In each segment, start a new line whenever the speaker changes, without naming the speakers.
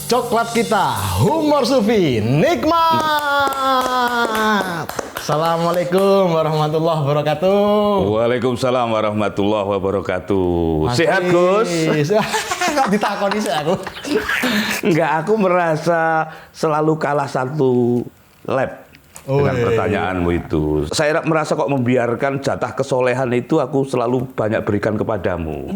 Coklat kita, humor sufi, nikmat. Assalamualaikum warahmatullahi wabarakatuh.
Waalaikumsalam warahmatullahi wabarakatuh. Sehat, Gus?
Kok ditakoni sih aku?
Enggak, aku merasa selalu kalah satu lap dengan pertanyaanmu itu. Saya merasa kok membiarkan jatah kesolehan itu aku selalu banyak berikan kepadamu.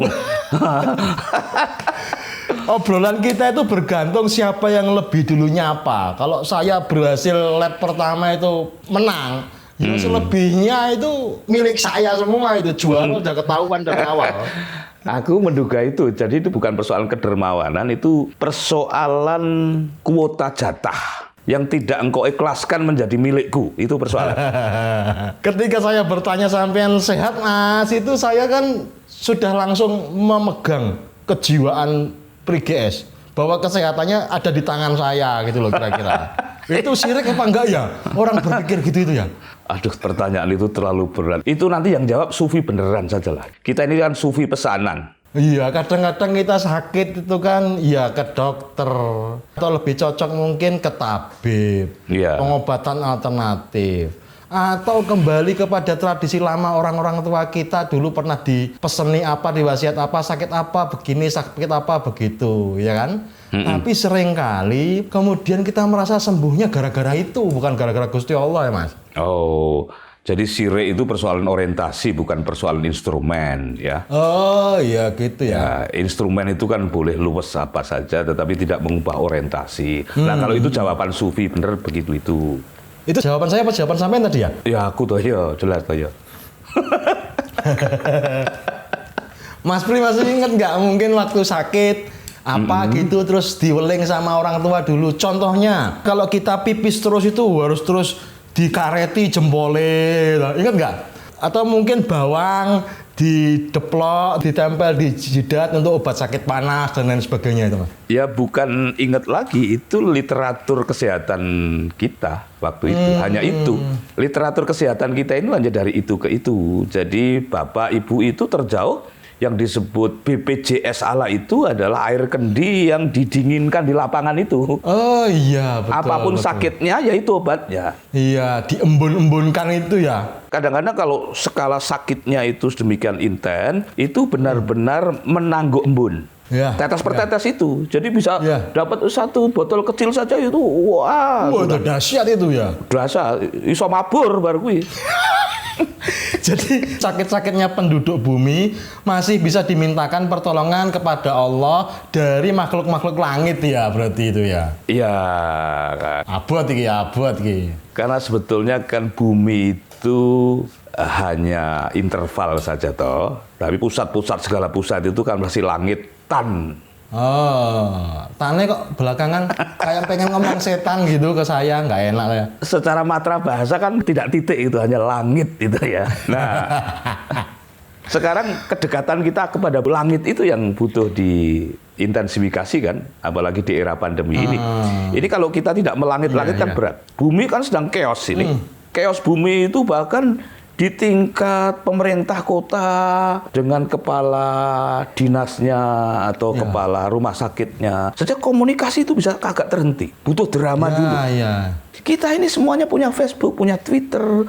Obrolan kita itu bergantung siapa yang lebih dulu nyapa. Kalau saya berhasil lap pertama itu menang, ya selebihnya itu milik saya semua itu. Juara udah ketahuan dari awal.
Aku menduga itu. Jadi itu bukan persoalan kedermawanan, itu persoalan kuota jatah yang tidak engkau ikhlaskan menjadi milikku. Itu persoalan.
Ketika saya bertanya sampean sehat Mas, itu saya kan sudah langsung memegang kejiwaan Pri-GS bahwa kesehatannya ada di tangan saya gitu loh kira-kira. Itu syirik apa enggak ya? Orang berpikir gitu itu ya.
Aduh, pertanyaan itu terlalu berat. Itu nanti yang jawab sufi beneran sajalah. Kita ini kan sufi pesanan.
Iya, kadang-kadang kita sakit itu kan ya ke dokter atau lebih cocok mungkin ke tabib, pengobatan alternatif. Atau kembali kepada tradisi lama orang-orang tua kita dulu pernah dipeseni apa, diwasiat apa, sakit apa, begini, sakit apa, begitu, ya kan? Tapi seringkali kemudian kita merasa sembuhnya gara-gara itu, bukan gara-gara Gusti Allah ya Mas?
Oh, jadi syirik itu persoalan orientasi, bukan persoalan instrumen, ya?
Oh, iya gitu ya.
Instrumen itu kan boleh luwes apa saja, tetapi tidak mengubah orientasi. Nah, kalau itu jawaban sufi, bener begitu itu.
Itu jawaban saya apa jawaban sampean tadi ya?
Ya aku tuh ya, jelas tuh ya.
Mas Pri masih inget nggak mungkin waktu sakit apa gitu terus diweling sama orang tua dulu. Contohnya kalau kita pipis terus itu harus terus dikareti jempolnya, ingat nggak? Atau mungkin bawang dideplok, ditempel di jidat untuk obat sakit panas dan lain sebagainya itu Mas.
Ya bukan ingat lagi, itu literatur kesehatan kita waktu itu. Hanya itu. Literatur kesehatan kita ini hanya dari itu ke itu. Jadi bapak ibu itu terjauh yang disebut BPJS ala itu adalah air kendi yang didinginkan di lapangan itu.
Oh iya, betul.
Apapun
betul.
sakitnya ya itu obatnya.
Iya, diembun-embunkan itu ya.
Kadang-kadang kalau skala sakitnya itu sedemikian intens, itu benar-benar menangguk embun.
Ya,
Tetes per tetes itu. Jadi bisa dapat satu botol kecil saja itu. Wah,
itu dahsyat itu ya.
Dahsyat, iso mabur baru kuwi.
Jadi sakit-sakitnya penduduk bumi masih bisa dimintakan pertolongan kepada Allah dari makhluk-makhluk langit ya, berarti itu ya.
Iya, kan.
Abot iki, abot iki.
Karena sebetulnya kan bumi itu hanya interval saja toh. Tapi pusat-pusat segala pusat itu kan masih langit tan.
Oh, tane kok belakangan kayak pengen ngomong setan gitu ke saya, nggak enak ya.
Secara matra bahasa kan tidak titik itu, hanya langit itu ya. Nah, sekarang kedekatan kita kepada langit itu yang butuh diintensifikasi kan, apalagi di era pandemi ini. Ini kalau kita tidak melangit-langit kan berat. Bumi kan sedang chaos ini. Chaos bumi itu bahkan di tingkat pemerintah kota dengan kepala dinasnya atau kepala rumah sakitnya. Sejak komunikasi itu bisa agak terhenti. Butuh drama dulu. Kita ini semuanya punya Facebook, punya Twitter,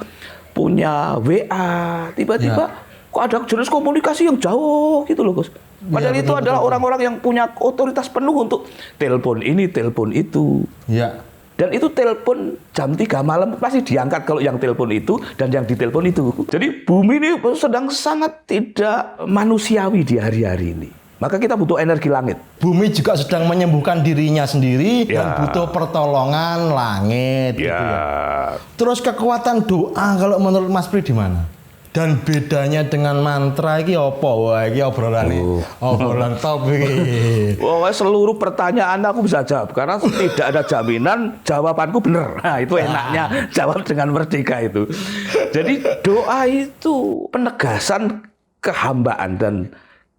punya WA. Tiba-tiba kok ada jenis komunikasi yang jauh gitu loh, Gus. Padahal itu adalah orang-orang yang punya otoritas penuh untuk telepon ini, telepon itu.
Iya.
Dan itu telepon jam 3 malam pasti diangkat kalau yang telepon itu dan yang ditelepon itu. Jadi bumi ini sedang sangat tidak manusiawi di hari-hari ini. Maka kita butuh energi langit.
Bumi juga sedang menyembuhkan dirinya sendiri dan butuh pertolongan langit. Gitu ya. Terus kekuatan doa kalau menurut Mas Pri di mana? Dan bedanya dengan mantra iki apa? Wah, iki obrolan top iki.
Wah, seluruh pertanyaan aku bisa jawab karena tidak ada jaminan jawabanku benar. Nah, itu enaknya jawab dengan merdeka itu. Jadi doa itu penegasan kehambaan dan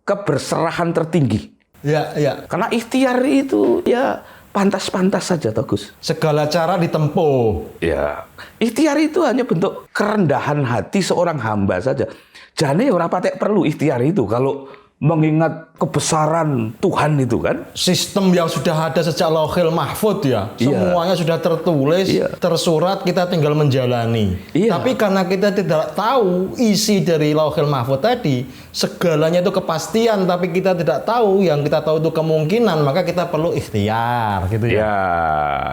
keberserahan tertinggi.
Ya, ya.
Karena ikhtiar itu ya pantas-pantas saja, Gus.
Segala cara ditempuh.
Ya, ikhtiar itu hanya bentuk kerendahan hati seorang hamba saja. Jane ora patek perlu ikhtiar itu kalau mengingat kebesaran Tuhan itu kan.
Sistem yang sudah ada sejak Lauhil Mahfudz ya. Semuanya sudah tertulis, tersurat, kita tinggal menjalani. Tapi karena kita tidak tahu isi dari Lauhil Mahfudz tadi, segalanya itu kepastian, tapi kita tidak tahu, yang kita tahu itu kemungkinan, maka kita perlu ikhtiar gitu ya.
Ya,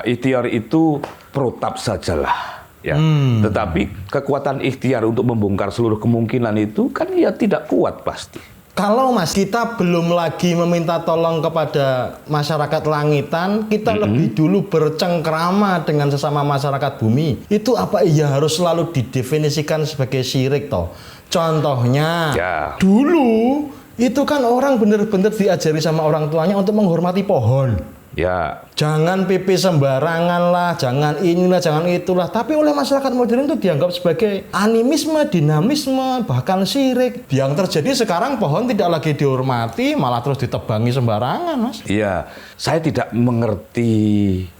ikhtiar itu protap sajalah. Ya, tetapi kekuatan ikhtiar untuk membongkar seluruh kemungkinan itu kan ya tidak kuat pasti.
Kalau Mas, kita belum lagi meminta tolong kepada masyarakat langitan, kita lebih dulu bercengkrama dengan sesama masyarakat bumi. Itu apa iya harus selalu didefinisikan sebagai syirik toh? Contohnya, dulu itu kan orang benar-benar diajari sama orang tuanya untuk menghormati pohon.
Ya.
Jangan pipi sembarangan lah, jangan inilah, jangan itulah. Tapi oleh masyarakat modern itu dianggap sebagai animisme, dinamisme, bahkan syirik. Yang terjadi sekarang pohon tidak lagi dihormati, malah terus ditebangi sembarangan, Mas.
Iya, saya tidak mengerti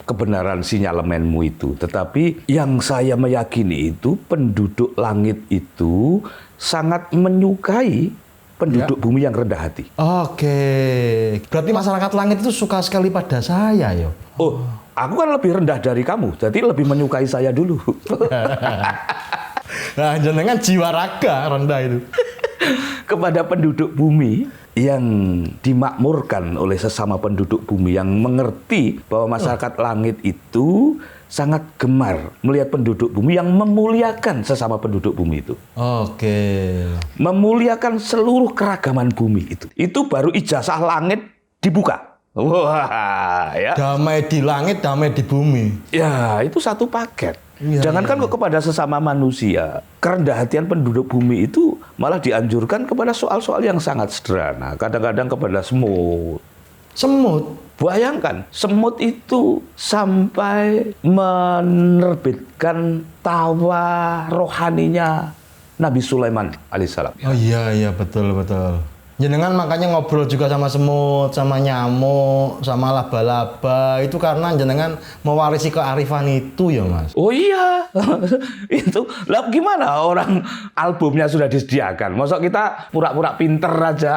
kebenaran sinyalemenmu itu. Tetapi yang saya meyakini itu penduduk langit itu sangat menyukai penduduk bumi yang rendah hati.
Oke. Berarti masyarakat langit itu suka sekali pada saya ya?
Oh, aku kan lebih rendah dari kamu, jadi lebih menyukai saya dulu.
Nah, jenengan jiwa raga rendah itu.
Kepada penduduk bumi yang dimakmurkan oleh sesama penduduk bumi, yang mengerti bahwa masyarakat langit itu sangat gemar melihat penduduk bumi yang memuliakan sesama penduduk bumi itu.
Oke.
Memuliakan seluruh keragaman bumi itu. Itu baru ijazah langit dibuka. Wah, ya.
Damai di langit, damai di bumi.
Ya, itu satu paket. Jangankan kok kepada sesama manusia, kerendahan hatian penduduk bumi itu malah dianjurkan kepada soal-soal yang sangat sederhana. Kadang-kadang kepada semut.
Semut?
Bayangkan, semut itu sampai menerbitkan tawa rohaninya Nabi Sulaiman alaihissalam.
Oh iya, betul. Jenengan makanya ngobrol juga sama semut, sama nyamuk, sama laba-laba. Itu karena jenengan mewarisi kearifan itu ya, Mas?
Oh iya, itu. Lah gimana orang albumnya sudah disediakan? Masa kita pura-pura pinter aja?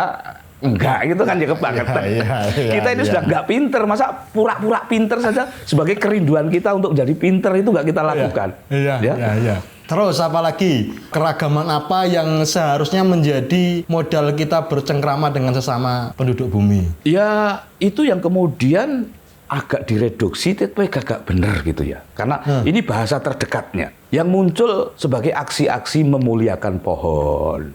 Enggak, gitu kan ya kebangetan. Kita ini sudah enggak pinter, masa pura-pura pinter saja sebagai kerinduan kita untuk jadi pinter itu enggak kita lakukan.
Iya. Terus apalagi keragaman apa yang seharusnya menjadi modal kita bercengkrama dengan sesama penduduk bumi?
Ya, itu yang kemudian agak direduksi tapi agak benar gitu ya. Karena ini bahasa terdekatnya yang muncul sebagai aksi-aksi memuliakan pohon.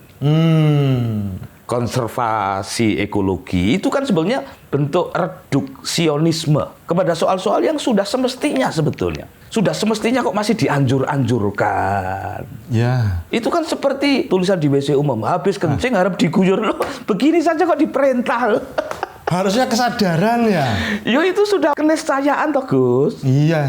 Konservasi ekologi itu kan sebenarnya bentuk reduksionisme kepada soal-soal yang sudah semestinya sebetulnya. Sudah semestinya kok masih dianjur-anjurkan.
Ya.
Itu kan seperti tulisan di WC umum, habis kencing harap diguyur loh. Begini saja kok diperintah.
Harusnya kesadaran ya.
Yo itu sudah keniscayaan toh Gus.
Iya.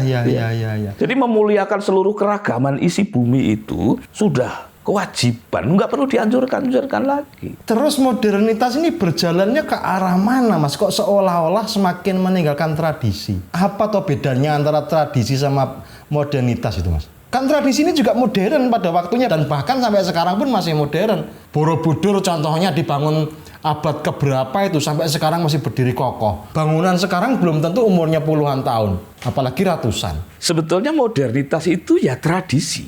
Jadi memuliakan seluruh keragaman isi bumi itu sudah kewajiban, nggak perlu dianjurkan lagi.
Terus modernitas ini berjalannya ke arah mana, Mas? Kok seolah-olah semakin meninggalkan tradisi? Apa toh bedanya antara tradisi sama modernitas itu, Mas? Kan tradisi ini juga modern pada waktunya dan bahkan sampai sekarang pun masih modern. Borobudur contohnya dibangun abad keberapa itu sampai sekarang masih berdiri kokoh. Bangunan sekarang belum tentu umurnya puluhan tahun, apalagi ratusan.
Sebetulnya modernitas itu ya tradisi.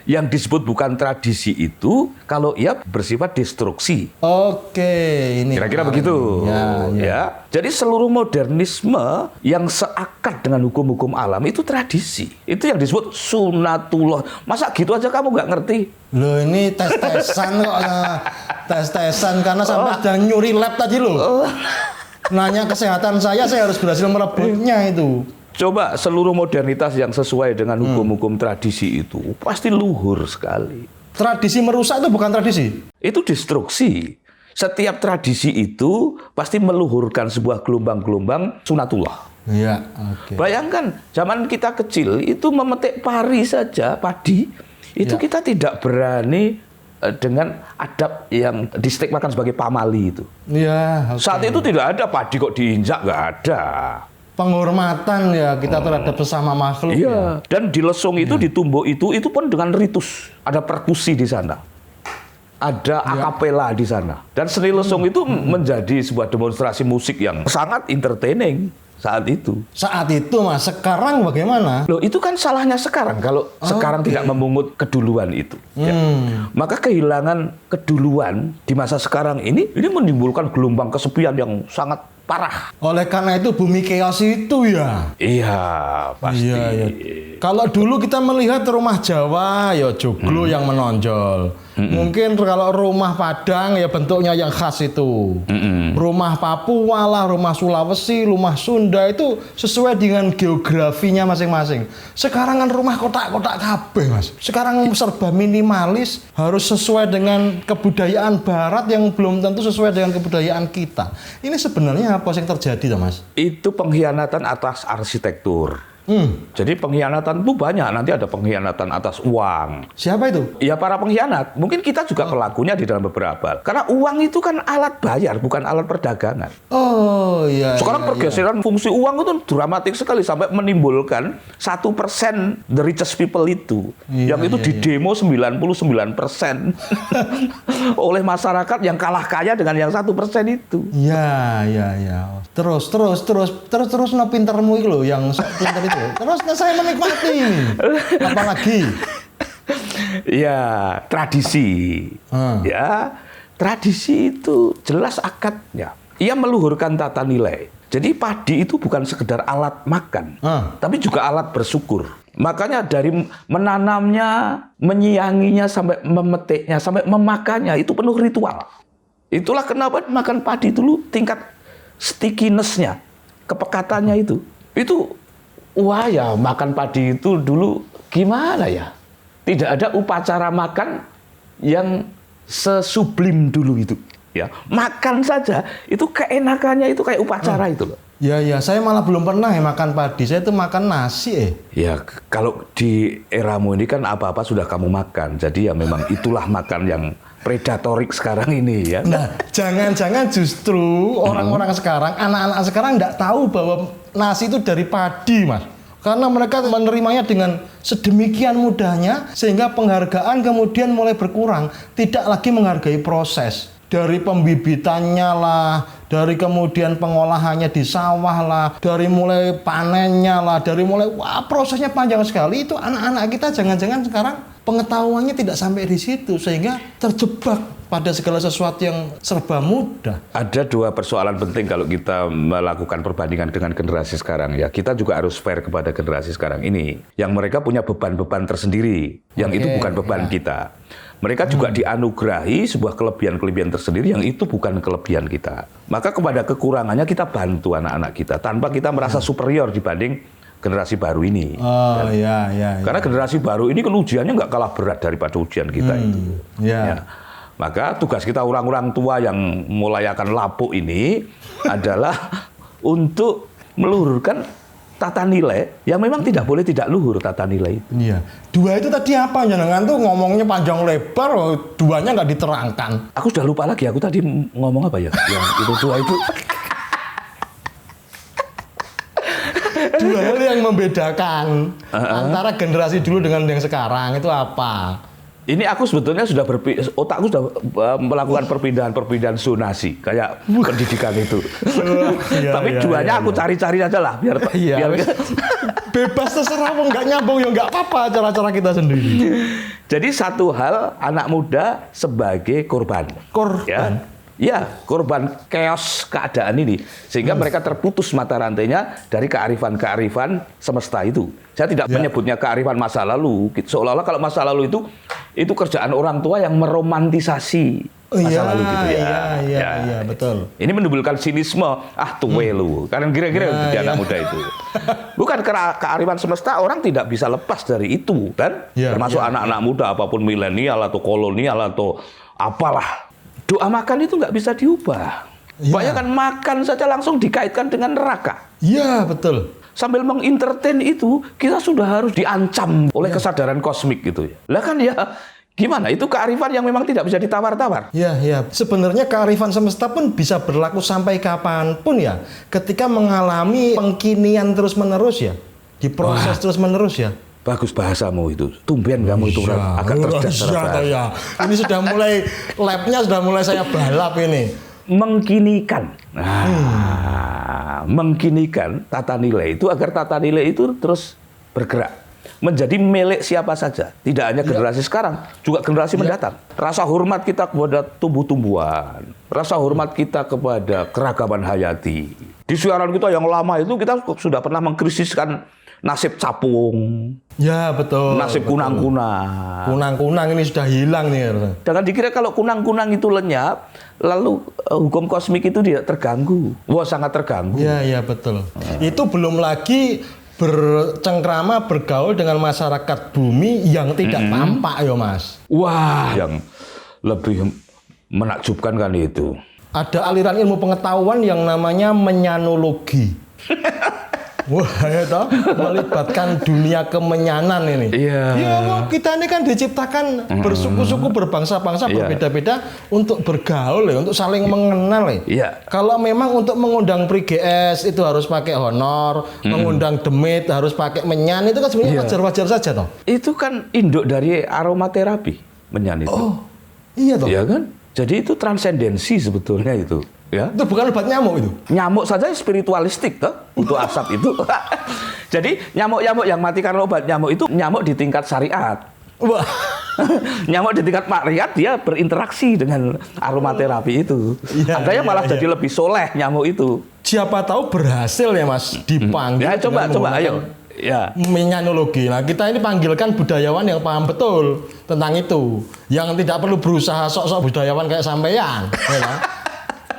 Yang disebut bukan tradisi itu kalau ia bersifat destruksi.
Oke, ini
kira-kira begitu. Ya. Jadi seluruh modernisme yang seakar dengan hukum-hukum alam itu tradisi. Itu yang disebut sunatullah. Masa gitu aja kamu nggak ngerti?
Loh ini tes-tesan kok. Tes-tesan karena sampai sudah nyuri lab tadi loh. Nanya kesehatan saya harus berhasil merebutnya itu.
Coba seluruh modernitas yang sesuai dengan hukum-hukum tradisi itu pasti luhur sekali.
Tradisi merusak itu bukan tradisi?
Itu destruksi. Setiap tradisi itu pasti meluhurkan sebuah gelombang-gelombang sunatullah.
Iya, oke.
Bayangkan zaman kita kecil itu memetik pari saja, padi, itu kita tidak berani dengan adab yang distigmakan sebagai pamali itu.
Iya.
Saat itu tidak ada padi kok diinjak, nggak ada.
Penghormatan ya kita terhadap sesama makhluk.
Iya.
Ya.
Dan di lesung itu, di tumbuk itu pun dengan ritus. Ada perkusi di sana. ada akapela di sana. Dan seni lesung itu menjadi sebuah demonstrasi musik yang sangat entertaining saat itu.
Saat itu Mas, sekarang bagaimana?
Loh, itu kan salahnya sekarang kalau sekarang tidak memungut keduluan itu. Ya. Maka kehilangan keduluan di masa sekarang ini menimbulkan gelombang kesepian yang sangat parah.
Oleh karena itu bumi keos itu ya.
Iya, pasti.
Iya. Kalau dulu kita melihat rumah Jawa ya joglo yang menonjol. Mungkin kalau rumah Padang ya bentuknya yang khas itu. Rumah Papua lah, rumah Sulawesi, rumah Sunda itu sesuai dengan geografinya masing-masing. Sekarang kan rumah kotak-kotak kabeh, Mas. Sekarang serba minimalis, harus sesuai dengan kebudayaan barat yang belum tentu sesuai dengan kebudayaan kita. Ini sebenarnya apa yang terjadi, Mas?
Itu pengkhianatan atas arsitektur. Jadi pengkhianatan itu banyak, nanti ada pengkhianatan atas uang.
Siapa itu?
Ya para pengkhianat. Mungkin kita juga pelakunya di dalam beberapa. Karena uang itu kan alat bayar, bukan alat perdagangan.
Oh iya.
Sekarang pergeseran fungsi uang itu dramatik sekali sampai menimbulkan 1% the richest people itu. Yang itu didemo 99% oleh masyarakat yang kalah kaya dengan yang 1% itu.
Iya. Terus no pintermu itu loh yang pinter itu. Terus saya menikmati ini. Apalagi?
Ya, tradisi. Ya, tradisi itu jelas akadnya. Ia meluhurkan tata nilai. Jadi padi itu bukan sekedar alat makan, tapi juga alat bersyukur. Makanya dari menanamnya, menyianginya, sampai memetiknya, sampai memakannya, itu penuh ritual. Itulah kenapa makan padi dulu tingkat stickiness-nya, kepekatannya itu wah ya, makan padi itu dulu gimana ya? Tidak ada upacara makan yang sesublim dulu itu. Ya, makan saja itu keenakannya itu kayak upacara itu loh.
Ya, saya malah belum pernah makan padi. Saya itu makan nasi.
Ya, kalau di eramu ini kan apa-apa sudah kamu makan. Jadi ya memang itulah makan yang predatorik sekarang ini ya.
Nah, jangan-jangan justru orang-orang sekarang, anak-anak sekarang nggak tahu bahwa nasi itu dari padi, Mas. Karena mereka menerimanya dengan sedemikian mudahnya sehingga penghargaan kemudian mulai berkurang. Tidak lagi menghargai proses. Dari pembibitannya lah, dari kemudian pengolahannya di sawah lah, dari mulai panennya lah, dari mulai prosesnya panjang sekali. Itu anak-anak kita jangan-jangan sekarang pengetahuannya tidak sampai di situ sehingga terjebak pada segala sesuatu yang serba mudah.
Ada dua persoalan penting kalau kita melakukan perbandingan dengan generasi sekarang ya. Kita juga harus fair kepada generasi sekarang ini yang mereka punya beban-beban tersendiri yang itu bukan beban kita. Mereka juga dianugerahi sebuah kelebihan-kelebihan tersendiri yang itu bukan kelebihan kita. Maka kepada kekurangannya kita bantu anak-anak kita tanpa kita merasa superior dibanding generasi baru ini. Karena generasi baru ini kan ujiannya nggak kalah berat daripada ujian kita itu. Ya. Maka tugas kita orang-orang tua yang mulai akan lapuk ini adalah untuk meluhurkan tata nilai yang memang tidak boleh tidak luhur tata nilai itu.
Iya. Dua itu tadi apa? Jangan tuh ngomongnya panjang lebar, duanya nggak diterangkan.
Aku sudah lupa lagi. Aku tadi ngomong apa ya? Yang itu dua itu.
Dua hal yang membedakan antara generasi dulu dengan yang sekarang itu apa?
Ini aku sebetulnya sudah otakku sudah melakukan perpindahan zonasi kayak pendidikan itu. Tapi duanya aku cari-cari aja lah biar
bebas terserah, mau nggak nyambung ya nggak apa-apa, cara-cara kita sendiri.
Jadi satu hal, anak muda sebagai korban. Ya, korban chaos keadaan ini. Sehingga mereka terputus mata rantainya dari kearifan-kearifan semesta itu. Saya tidak menyebutnya kearifan masa lalu. Seolah-olah kalau masa lalu itu kerjaan orang tua yang meromantisasi masa lalu gitu ya.
Iya, betul.
Ini menimbulkan sinisme, tuwe lu. Karena kira-kira anak muda itu. Bukan kearifan semesta, orang tidak bisa lepas dari itu kan. Termasuk anak-anak muda apapun milenial atau kolonial atau apalah. Doa makan itu nggak bisa diubah. Bayangkan makan saja langsung dikaitkan dengan neraka.
Iya, betul.
Sambil mengentertain itu, kita sudah harus diancam oleh kesadaran kosmik gitu ya. Lah kan ya, gimana? Itu kearifan yang memang tidak bisa ditawar-tawar.
Iya. Sebenarnya kearifan semesta pun bisa berlaku sampai kapanpun ya. Ketika mengalami pengkinian terus-menerus ya. Diproses terus-menerus ya.
bagus bahasamu itu. Tumben kamu itu agak cerdas.
Ya. Ini sudah mulai labnya sudah mulai saya balap ini.
Mengkinikan. Mengkinikan tata nilai itu agar tata nilai itu terus bergerak. Menjadi milik siapa saja. Tidak hanya generasi sekarang, juga generasi mendatang. Rasa hormat kita kepada tumbuh-tumbuhan. Rasa hormat kita kepada keragaman hayati. Di siaran kita yang lama itu kita sudah pernah mengkrisiskan nasib capung.
Ya, betul.
Nasib kunang-kunang.
Kunang-kunang ini sudah hilang nih.
Jangan dikira kalau kunang-kunang itu lenyap, lalu hukum kosmik itu tidak terganggu. Wah, sangat terganggu.
Iya, betul. Itu belum lagi bercengkrama bergaul dengan masyarakat bumi yang tidak tampak ya Mas.
Wah, yang lebih menakjubkan kan itu.
Ada aliran ilmu pengetahuan yang namanya menyanologi. Wah, ya toh, melibatkan dunia kemenyanan ini.
Iya.
Ya, kita ini kan diciptakan bersuku-suku, berbangsa-bangsa, berbeda-beda untuk bergaul ya, untuk saling mengenal ya.
Iya.
Kalau memang untuk mengundang Pri-GS itu harus pakai honor, mengundang demit harus pakai menyan, itu kan sebenarnya wajar-wajar saja toh.
Itu kan induk dari aromaterapi, menyan itu.
Oh, iya toh.
Iya kan? Jadi itu transendensi sebetulnya itu. Ya.
Itu bukan obat nyamuk itu.
Nyamuk saja spiritualistik toh untuk asap itu. Jadi nyamuk-nyamuk yang mati karena obat nyamuk itu nyamuk di tingkat syariat.
Wah.
Nyamuk di tingkat makriyat dia berinteraksi dengan aromaterapi itu.
Ya,
Ada yang malah jadi lebih soleh nyamuk itu.
Siapa tahu berhasil ya Mas dipanggil.
Ya coba ayo. Ya.
Menyanologi. Nah, kita ini panggilkan budayawan yang paham betul tentang itu. Yang tidak perlu berusaha sok-sok budayawan kayak sampean. Ya.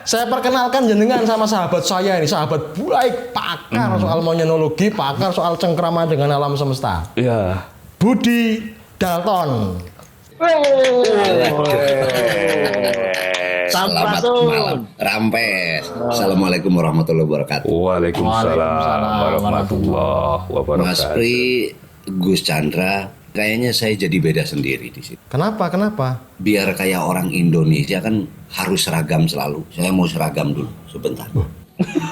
Saya perkenalkan jenengan sama sahabat saya ini, sahabat baik, pakar soal menyanologi, pakar soal cengkrama dengan alam semesta.
Iya.
Budi Dalton.
Selamat malam, Rampes. Assalamualaikum warahmatullahi wabarakatuh.
Waalaikumsalam warahmatullahi wabarakatuh.
Mas Pri, Gus Chandra, kayaknya saya jadi beda sendiri di sini.
Kenapa?
Biar kayak orang Indonesia kan harus seragam selalu. Saya mau seragam dulu sebentar.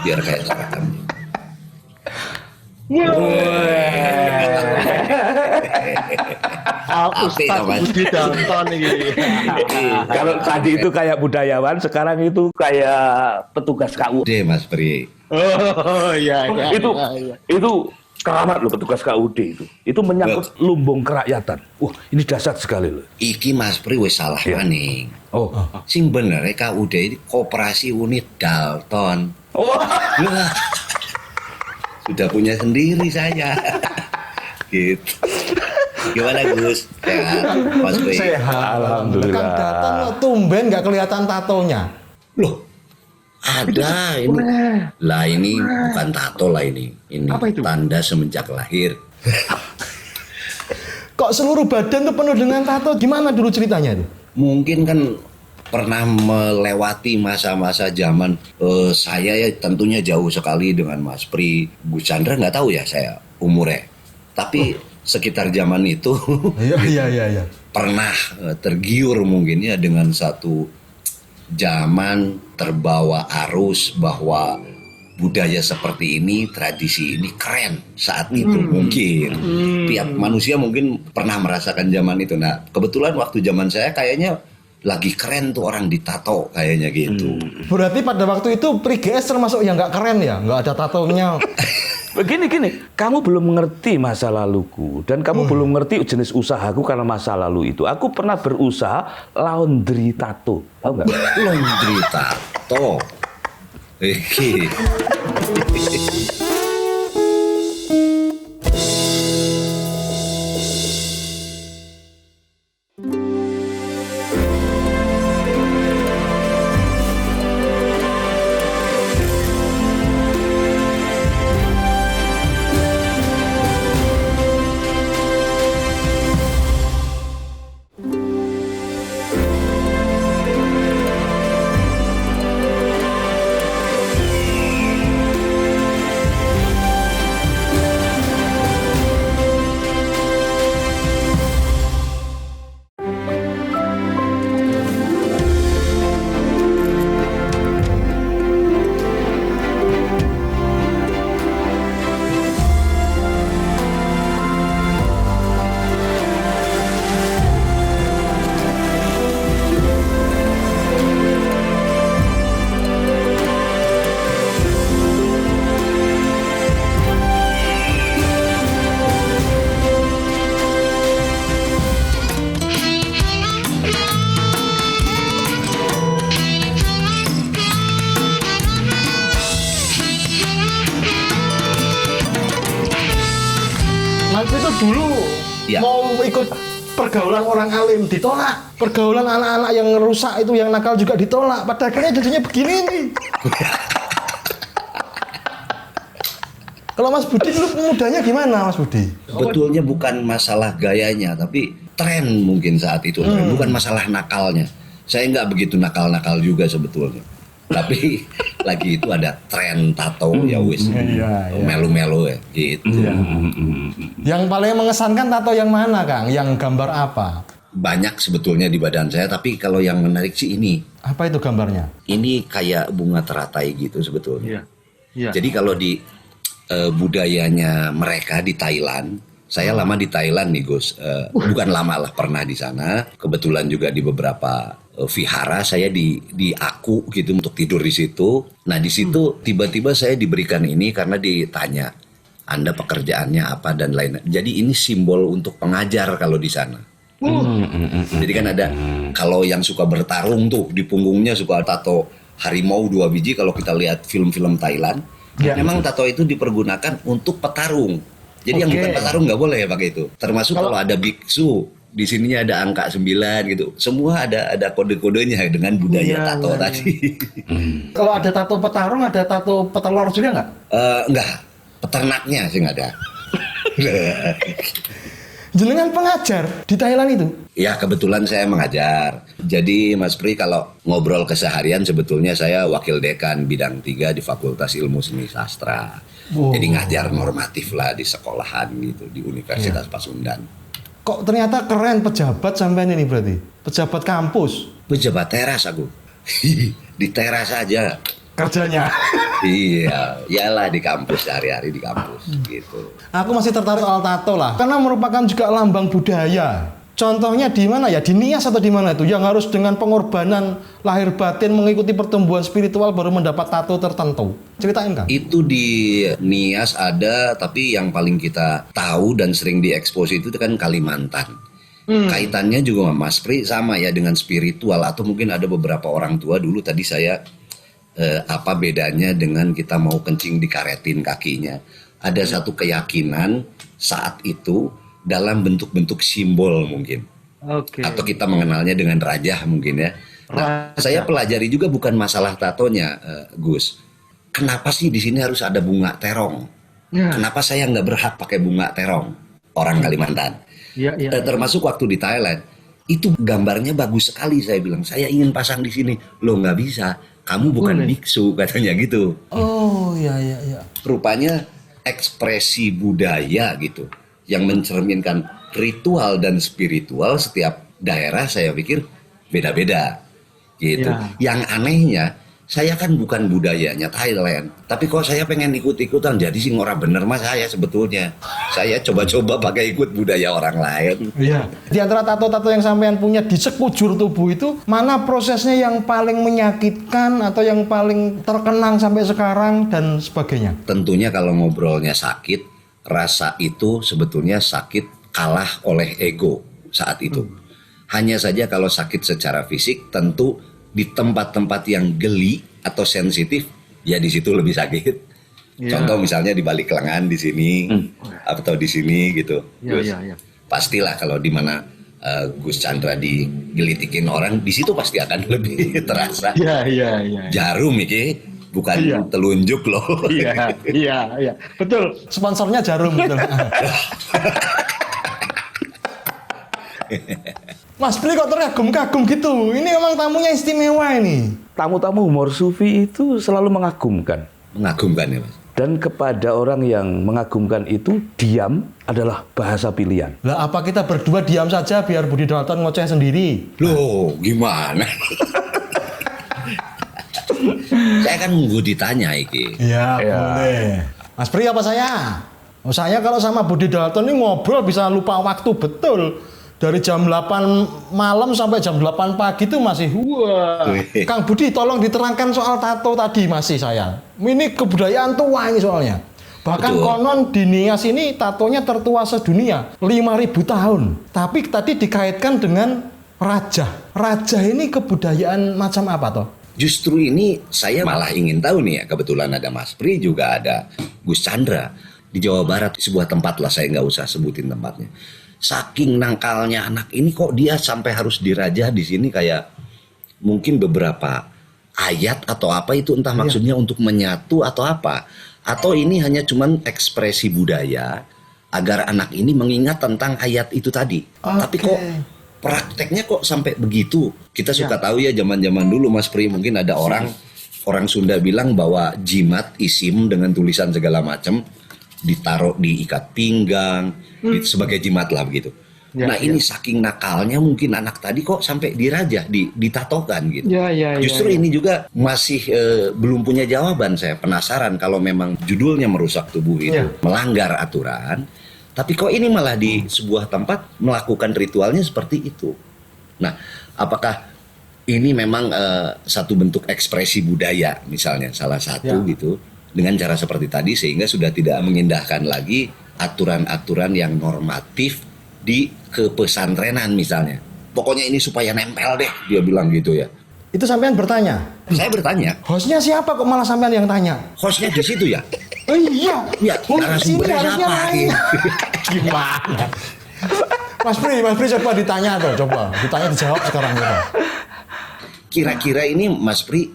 Biar kayak seragam.
Ustaz Budi Dalton ini.
Kalau tadi itu kayak budayawan, sekarang itu kayak petugas KUD.
Mas Pri.
Oh iya.
Itu keramat loh petugas KUD itu. Itu menyangkut lumbung kerakyatan. Wah, ini dahsyat sekali loh.
Iki Mas Pri wis salah maning.
Oh.
Sing bener KUD ini Koperasi Unit Dalton. Nah, sudah punya sendiri saya. Gitu. Gimana Gus? Sehat, Mas Pri?
Sehat.
Alhamdulillah.
Kan datang tumben nggak kelihatan tatonya.
Loh, ada ini. Lah ini bukan tato lah ini. Ini
apa itu?
Tanda semenjak lahir.
Kok seluruh badan tuh penuh dengan tato? Gimana dulu ceritanya itu?
Mungkin kan pernah melewati masa-masa zaman saya ya tentunya jauh sekali dengan Mas Pri. Gus Chandra nggak tahu ya saya umurnya. Tapi sekitar zaman itu
Iya.
pernah tergiur mungkin ya dengan satu zaman terbawa arus bahwa budaya seperti ini, tradisi ini keren saat itu mungkin. Tiap manusia mungkin pernah merasakan zaman itu. Nah, kebetulan waktu zaman saya kayaknya lagi keren tuh orang ditato kayaknya gitu.
Berarti pada waktu itu Pri-GS termasuk yang nggak keren ya? Nggak ada tatonya.
Begini, kamu belum mengerti masa laluku dan kamu belum mengerti jenis usahaku karena masa lalu itu. Aku pernah berusaha laundry tato, tahu nggak?
Laundry tato.
Mas itu dulu
Ya.
mau ikut pergaulan orang alim ditolak, pergaulan anak-anak yang rusak itu yang nakal juga ditolak. Pada akhirnya jadinya begini nih. Kalau Mas Budi dulu mudanya gimana, Mas Budi?
Betulnya bukan masalah gayanya, tapi tren mungkin saat itu. Bukan masalah nakalnya. Saya nggak begitu nakal-nakal juga sebetulnya. Tapi lagi itu ada tren tato ya wis. Melu-melu ya gitu.
Yang paling mengesankan tato yang mana, Kang? Yang gambar apa?
Banyak sebetulnya di badan saya, tapi kalau yang menarik sih ini.
Apa itu gambarnya?
Ini kayak bunga teratai gitu sebetulnya.
Iya.
Jadi kalau di budayanya mereka di Thailand, saya lama di Thailand nih Gus. Bukan lama lah, pernah di sana. Kebetulan juga di beberapa vihara saya di aku gitu untuk tidur di situ. Nah di situ tiba-tiba saya diberikan ini karena ditanya, Anda pekerjaannya apa dan lain. Jadi ini simbol untuk pengajar kalau di sana. Jadi kan ada kalau yang suka bertarung tuh di punggungnya suka tato harimau 2 biji. Kalau kita lihat film-film Thailand, memang tato itu dipergunakan untuk petarung. Jadi yang bukan petarung nggak boleh ya pakai itu. Termasuk kalau ada biksu, di sininya ada angka 9 gitu. Semua ada kode-kodenya dengan budaya tato tadi.
Kalau ada tato petarung, ada tato petelur juga nggak?
Enggak, peternaknya sih nggak ada.
Jenengan pengajar di Thailand itu?
Ya kebetulan saya mengajar. Jadi Mas Pri kalau ngobrol keseharian sebetulnya saya wakil dekan bidang 3 di Fakultas Ilmu Seni Sastra. Jadi ngajar normatif lah di sekolahan gitu di Universitas Pasundan.
Kok ternyata keren pejabat sampean ini berarti? Pejabat kampus?
Pejabat teras aku. Di teras aja.
Kerjanya?
Iya, iyalah di kampus sehari-hari di kampus gitu.
Aku masih tertarik soal tato lah, karena merupakan juga lambang budaya. Contohnya di mana ya? Di Nias atau di mana itu? Yang harus dengan pengorbanan lahir batin mengikuti pertumbuhan spiritual baru mendapat tato tertentu. Ceritain Kang.
Itu di Nias ada, tapi yang paling kita tahu dan sering diekspos itu kan Kalimantan. Kaitannya juga Mas Pri sama ya dengan spiritual, atau mungkin ada beberapa orang tua dulu tadi saya apa bedanya dengan kita mau kencing dikaretin kakinya. Ada satu keyakinan saat itu dalam bentuk-bentuk simbol mungkin. Atau kita mengenalnya dengan raja mungkin ya. Nah, saya pelajari juga bukan masalah tatonya, Gus. Kenapa sih di sini harus ada bunga terong? Kenapa saya nggak berhak pakai bunga terong? Orang Kalimantan. Termasuk waktu di Thailand. Itu gambarnya bagus sekali, saya bilang. Saya ingin pasang di sini. Loh nggak bisa. Kamu bukan biksu, katanya gitu.
Oh iya.
Rupanya ekspresi budaya gitu yang mencerminkan ritual dan spiritual setiap daerah saya pikir beda-beda gitu. Yang anehnya saya kan bukan budayanya Thailand, tapi kok saya pengen ikut-ikutan. Jadi sih ngora bener mas saya sebetulnya. Saya coba-coba pakai ikut budaya orang lain.
Iya. Di antara tato-tato yang sampean punya di sekujur tubuh itu, mana prosesnya yang paling menyakitkan atau yang paling terkenang sampai sekarang dan sebagainya?
Tentunya kalau ngobrolnya sakit, rasa itu sebetulnya sakit kalah oleh ego saat itu. Hanya saja kalau sakit secara fisik tentu di tempat-tempat yang geli atau sensitif, ya di situ lebih sakit. Contoh misalnya di balik lengan di sini atau di sini gitu. Pastilah kalau di mana Gus Chandra digelitikin orang, di situ pasti akan lebih terasa. Jarum iki bukan telunjuk loh.
Iya. Betul.
Sponsornya Jarum betul. Mas Pri kok terkagum-kagum gitu? Ini memang tamunya istimewa ini.
Tamu-tamu humor sufi itu selalu mengagumkan.
Mengagumkan ya mas.
Dan kepada orang yang mengagumkan itu, diam adalah bahasa pilihan.
Lah apa kita berdua diam saja biar Budi Dalton ngoceh sendiri?
Loh gimana? Saya kan nunggu ditanya iki.
Ya boleh. Mas Pri apa saya? Oh, saya kalau sama Budi Dalton ini ngobrol bisa lupa waktu betul. Dari jam 8 malam sampai jam 8 pagi itu masih wah. Kang Budi tolong diterangkan soal tato tadi masih saya. Ini kebudayaan tua ini soalnya. Bahkan konon di Nias ini tatonya tertua sedunia 5.000 tahun. Tapi tadi dikaitkan dengan raja. Raja ini kebudayaan macam apa toh?
Justru ini saya malah ingin tahu nih ya, kebetulan ada Mas Pri juga ada Gus Chandra. di Jawa Barat, sebuah tempat lah, saya nggak usah sebutin tempatnya. Saking nangkalnya anak ini kok dia sampai harus dirajah di sini, kayak mungkin beberapa ayat atau apa itu, entah maksudnya untuk menyatu atau apa, atau ini hanya cuman ekspresi budaya agar anak ini mengingat tentang ayat itu tadi. Tapi kok prakteknya kok sampai begitu? Kita suka tahu ya zaman-zaman dulu Mas Pri, mungkin ada orang Sunda bilang bahwa jimat, isim dengan tulisan segala macam ditaruh di ikat pinggang sebagai jimat lah begitu. Nah ini saking nakalnya mungkin anak tadi kok sampai dirajah, ditatokan gitu. Justru ini juga masih belum punya jawaban. Saya penasaran kalau memang judulnya merusak tubuh itu melanggar aturan, tapi kok ini malah di sebuah tempat melakukan ritualnya seperti itu. Nah, apakah ini memang satu bentuk ekspresi budaya misalnya, salah satu gitu, dengan cara seperti tadi, sehingga sudah tidak mengindahkan lagi aturan-aturan yang normatif di kepesantrenan misalnya. Pokoknya ini supaya nempel deh, dia bilang gitu ya.
Itu sampean bertanya?
Saya bertanya.
Hostnya siapa kok malah sampean yang tanya?
Hostnya di situ ya?
Oh iya.
Ya, narasumbernya siapa?
Gimana? Mas Pri coba ditanya tuh, ditanya dijawab sekarang coba.
Kira-kira ini Mas Pri,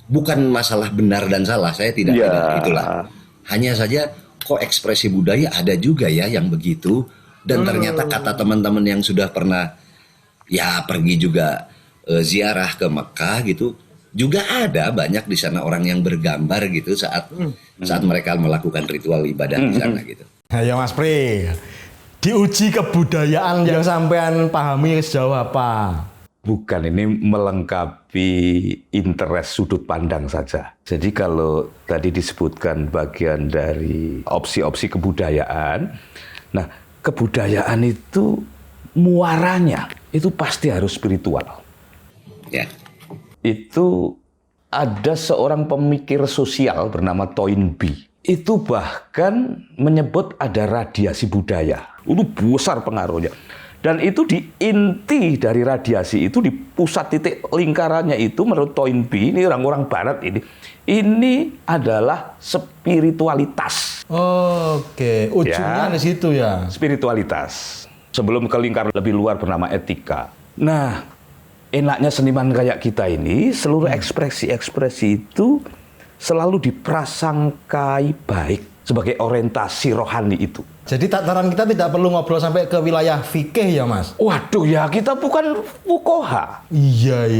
bukan masalah benar dan salah, saya tidak itulah. Hanya saja kok ekspresi budaya ada juga ya yang begitu, dan ternyata kata teman-teman yang sudah pernah ya pergi juga ziarah ke Mekah gitu, juga ada banyak di sana orang yang bergambar gitu saat mereka melakukan ritual ibadah di sana gitu.
Ayo Mas Pri, diuji kebudayaan yang sampean pahami sejauh apa?
Bukan, ini melengkapi interest sudut pandang saja. Jadi kalau tadi disebutkan bagian dari opsi-opsi kebudayaan, nah kebudayaan itu muaranya itu pasti harus spiritual.
Ya.
Itu ada seorang pemikir sosial bernama Toynbee. Itu bahkan menyebut ada radiasi budaya. Itu besar pengaruhnya. Dan itu di inti dari radiasi itu, di pusat titik lingkarannya itu, menurut Toynbee, ini orang-orang barat ini adalah spiritualitas.
Oke, ujungnya di situ ya.
Spiritualitas. Sebelum ke lingkar lebih luar bernama etika. Nah, enaknya seniman kayak kita ini, seluruh ekspresi-ekspresi itu selalu diprasangkai baik sebagai orientasi rohani itu.
Jadi tataran kita tidak perlu ngobrol sampai ke wilayah fikih ya Mas?
Waduh ya, kita bukan fuqaha.
Iya.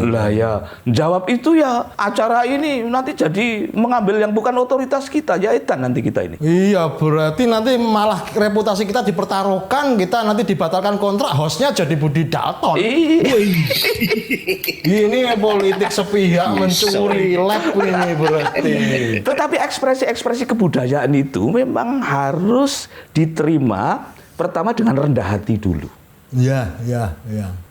Lah ya, jawab itu ya acara ini nanti jadi mengambil yang bukan otoritas kita, ya edan nanti kita ini.
Iya, berarti nanti malah reputasi kita dipertaruhkan, kita nanti dibatalkan kontrak, hostnya jadi Budi Dalton. Ini politik sepihak mencuri lab ini berarti.
Tetapi ekspresi-ekspresi kebudayaan itu memang harus diterima pertama dengan rendah hati dulu.
Ya.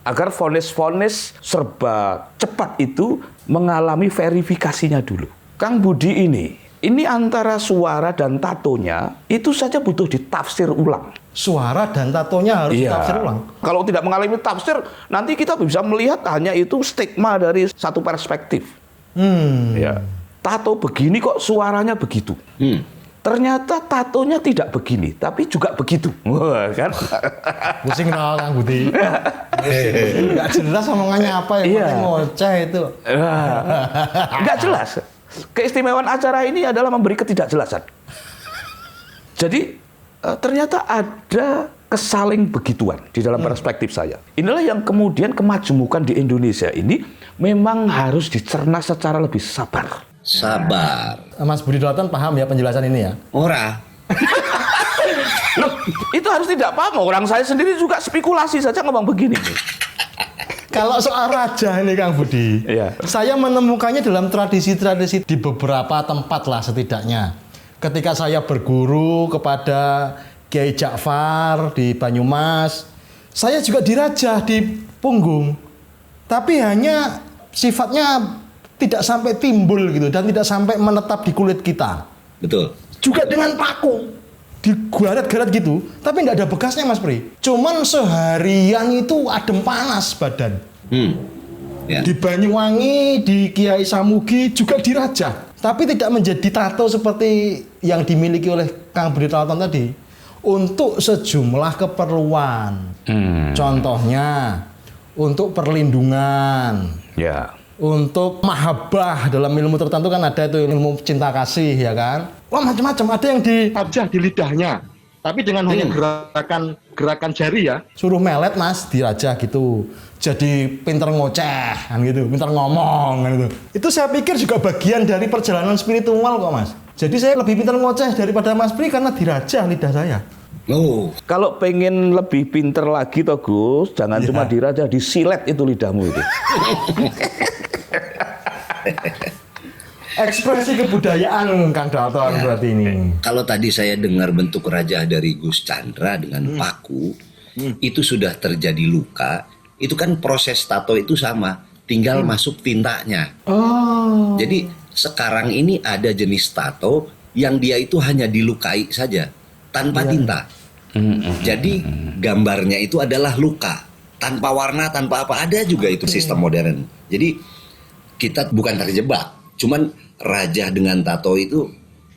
Agar vonis-vonis serba cepat itu mengalami verifikasinya dulu. Kang Budi ini antara suara dan tatonya itu saja butuh ditafsir ulang.
Suara dan tatonya harus ditafsir ulang.
Kalau tidak mengalami tafsir, nanti kita bisa melihat hanya itu stigma dari satu perspektif. Ya. Tato begini kok suaranya begitu. Ternyata tatonya tidak begini, tapi juga begitu. Wah, kan?
Pusing kenal Kang Budi. Nggak jelas omongannya apa ya, ngoceh itu.
Nggak jelas. Keistimewaan acara ini adalah memberi ketidakjelasan. Jadi, ternyata ada kesaling begituan di dalam perspektif saya. Inilah yang kemudian kemajemukan di Indonesia ini memang harus dicerna secara lebih sabar.
Mas Budi Dalton paham ya penjelasan ini ya?
Ora.
Itu harus tidak paham. Orang saya sendiri juga spekulasi saja ngomong begini.
Kalau soal raja ini Kang Budi, saya menemukannya dalam tradisi-tradisi di beberapa tempat lah setidaknya. Ketika saya berguru kepada Kiai Ja'far di Banyumas, saya juga dirajah di punggung. Tapi hanya sifatnya tidak sampai timbul gitu dan tidak sampai menetap di kulit kita.
Betul.
Juga dengan paku digaret-garet gitu, tapi tidak ada bekasnya Mas Pri. Cuman seharian itu adem panas badan. Di Banyuwangi, di Kiai Samugi juga dirajah. Tapi tidak menjadi tato seperti yang dimiliki oleh Kang Budi Talton tadi. Untuk sejumlah keperluan. Contohnya, untuk perlindungan.
Ya.
Untuk mahabbah, dalam ilmu tertentu kan ada itu ilmu cinta kasih, ya kan? Wah, macam-macam. Ada yang di
Wajah di lidahnya. Tapi dengan hanya gerakan jari ya.
suruh melet Mas di raja gitu. Jadi pinter ngoceh kan gitu, pinter ngomong kan gitu. Itu saya pikir juga bagian dari perjalanan spiritual kok Mas. Jadi saya lebih pinter ngoceh daripada Mas Pri karena dirajah lidah saya.
Oh,
Kalau pengen lebih pinter lagi toh Gus, jangan cuma dirajah, disilet itu lidahmu itu.
Ekspresi kebudayaan Kang Dalton berarti ini.
kalau tadi saya dengar bentuk raja dari Gus Chandra dengan paku, itu sudah terjadi luka, itu kan proses tato itu sama, tinggal masuk tintanya.
Oh.
Jadi sekarang ini ada jenis tato yang dia itu hanya dilukai saja, tanpa tinta. Jadi gambarnya itu adalah luka, tanpa warna, tanpa apa, ada juga itu sistem modern. Jadi kita bukan terjebak, cuman raja dengan tato itu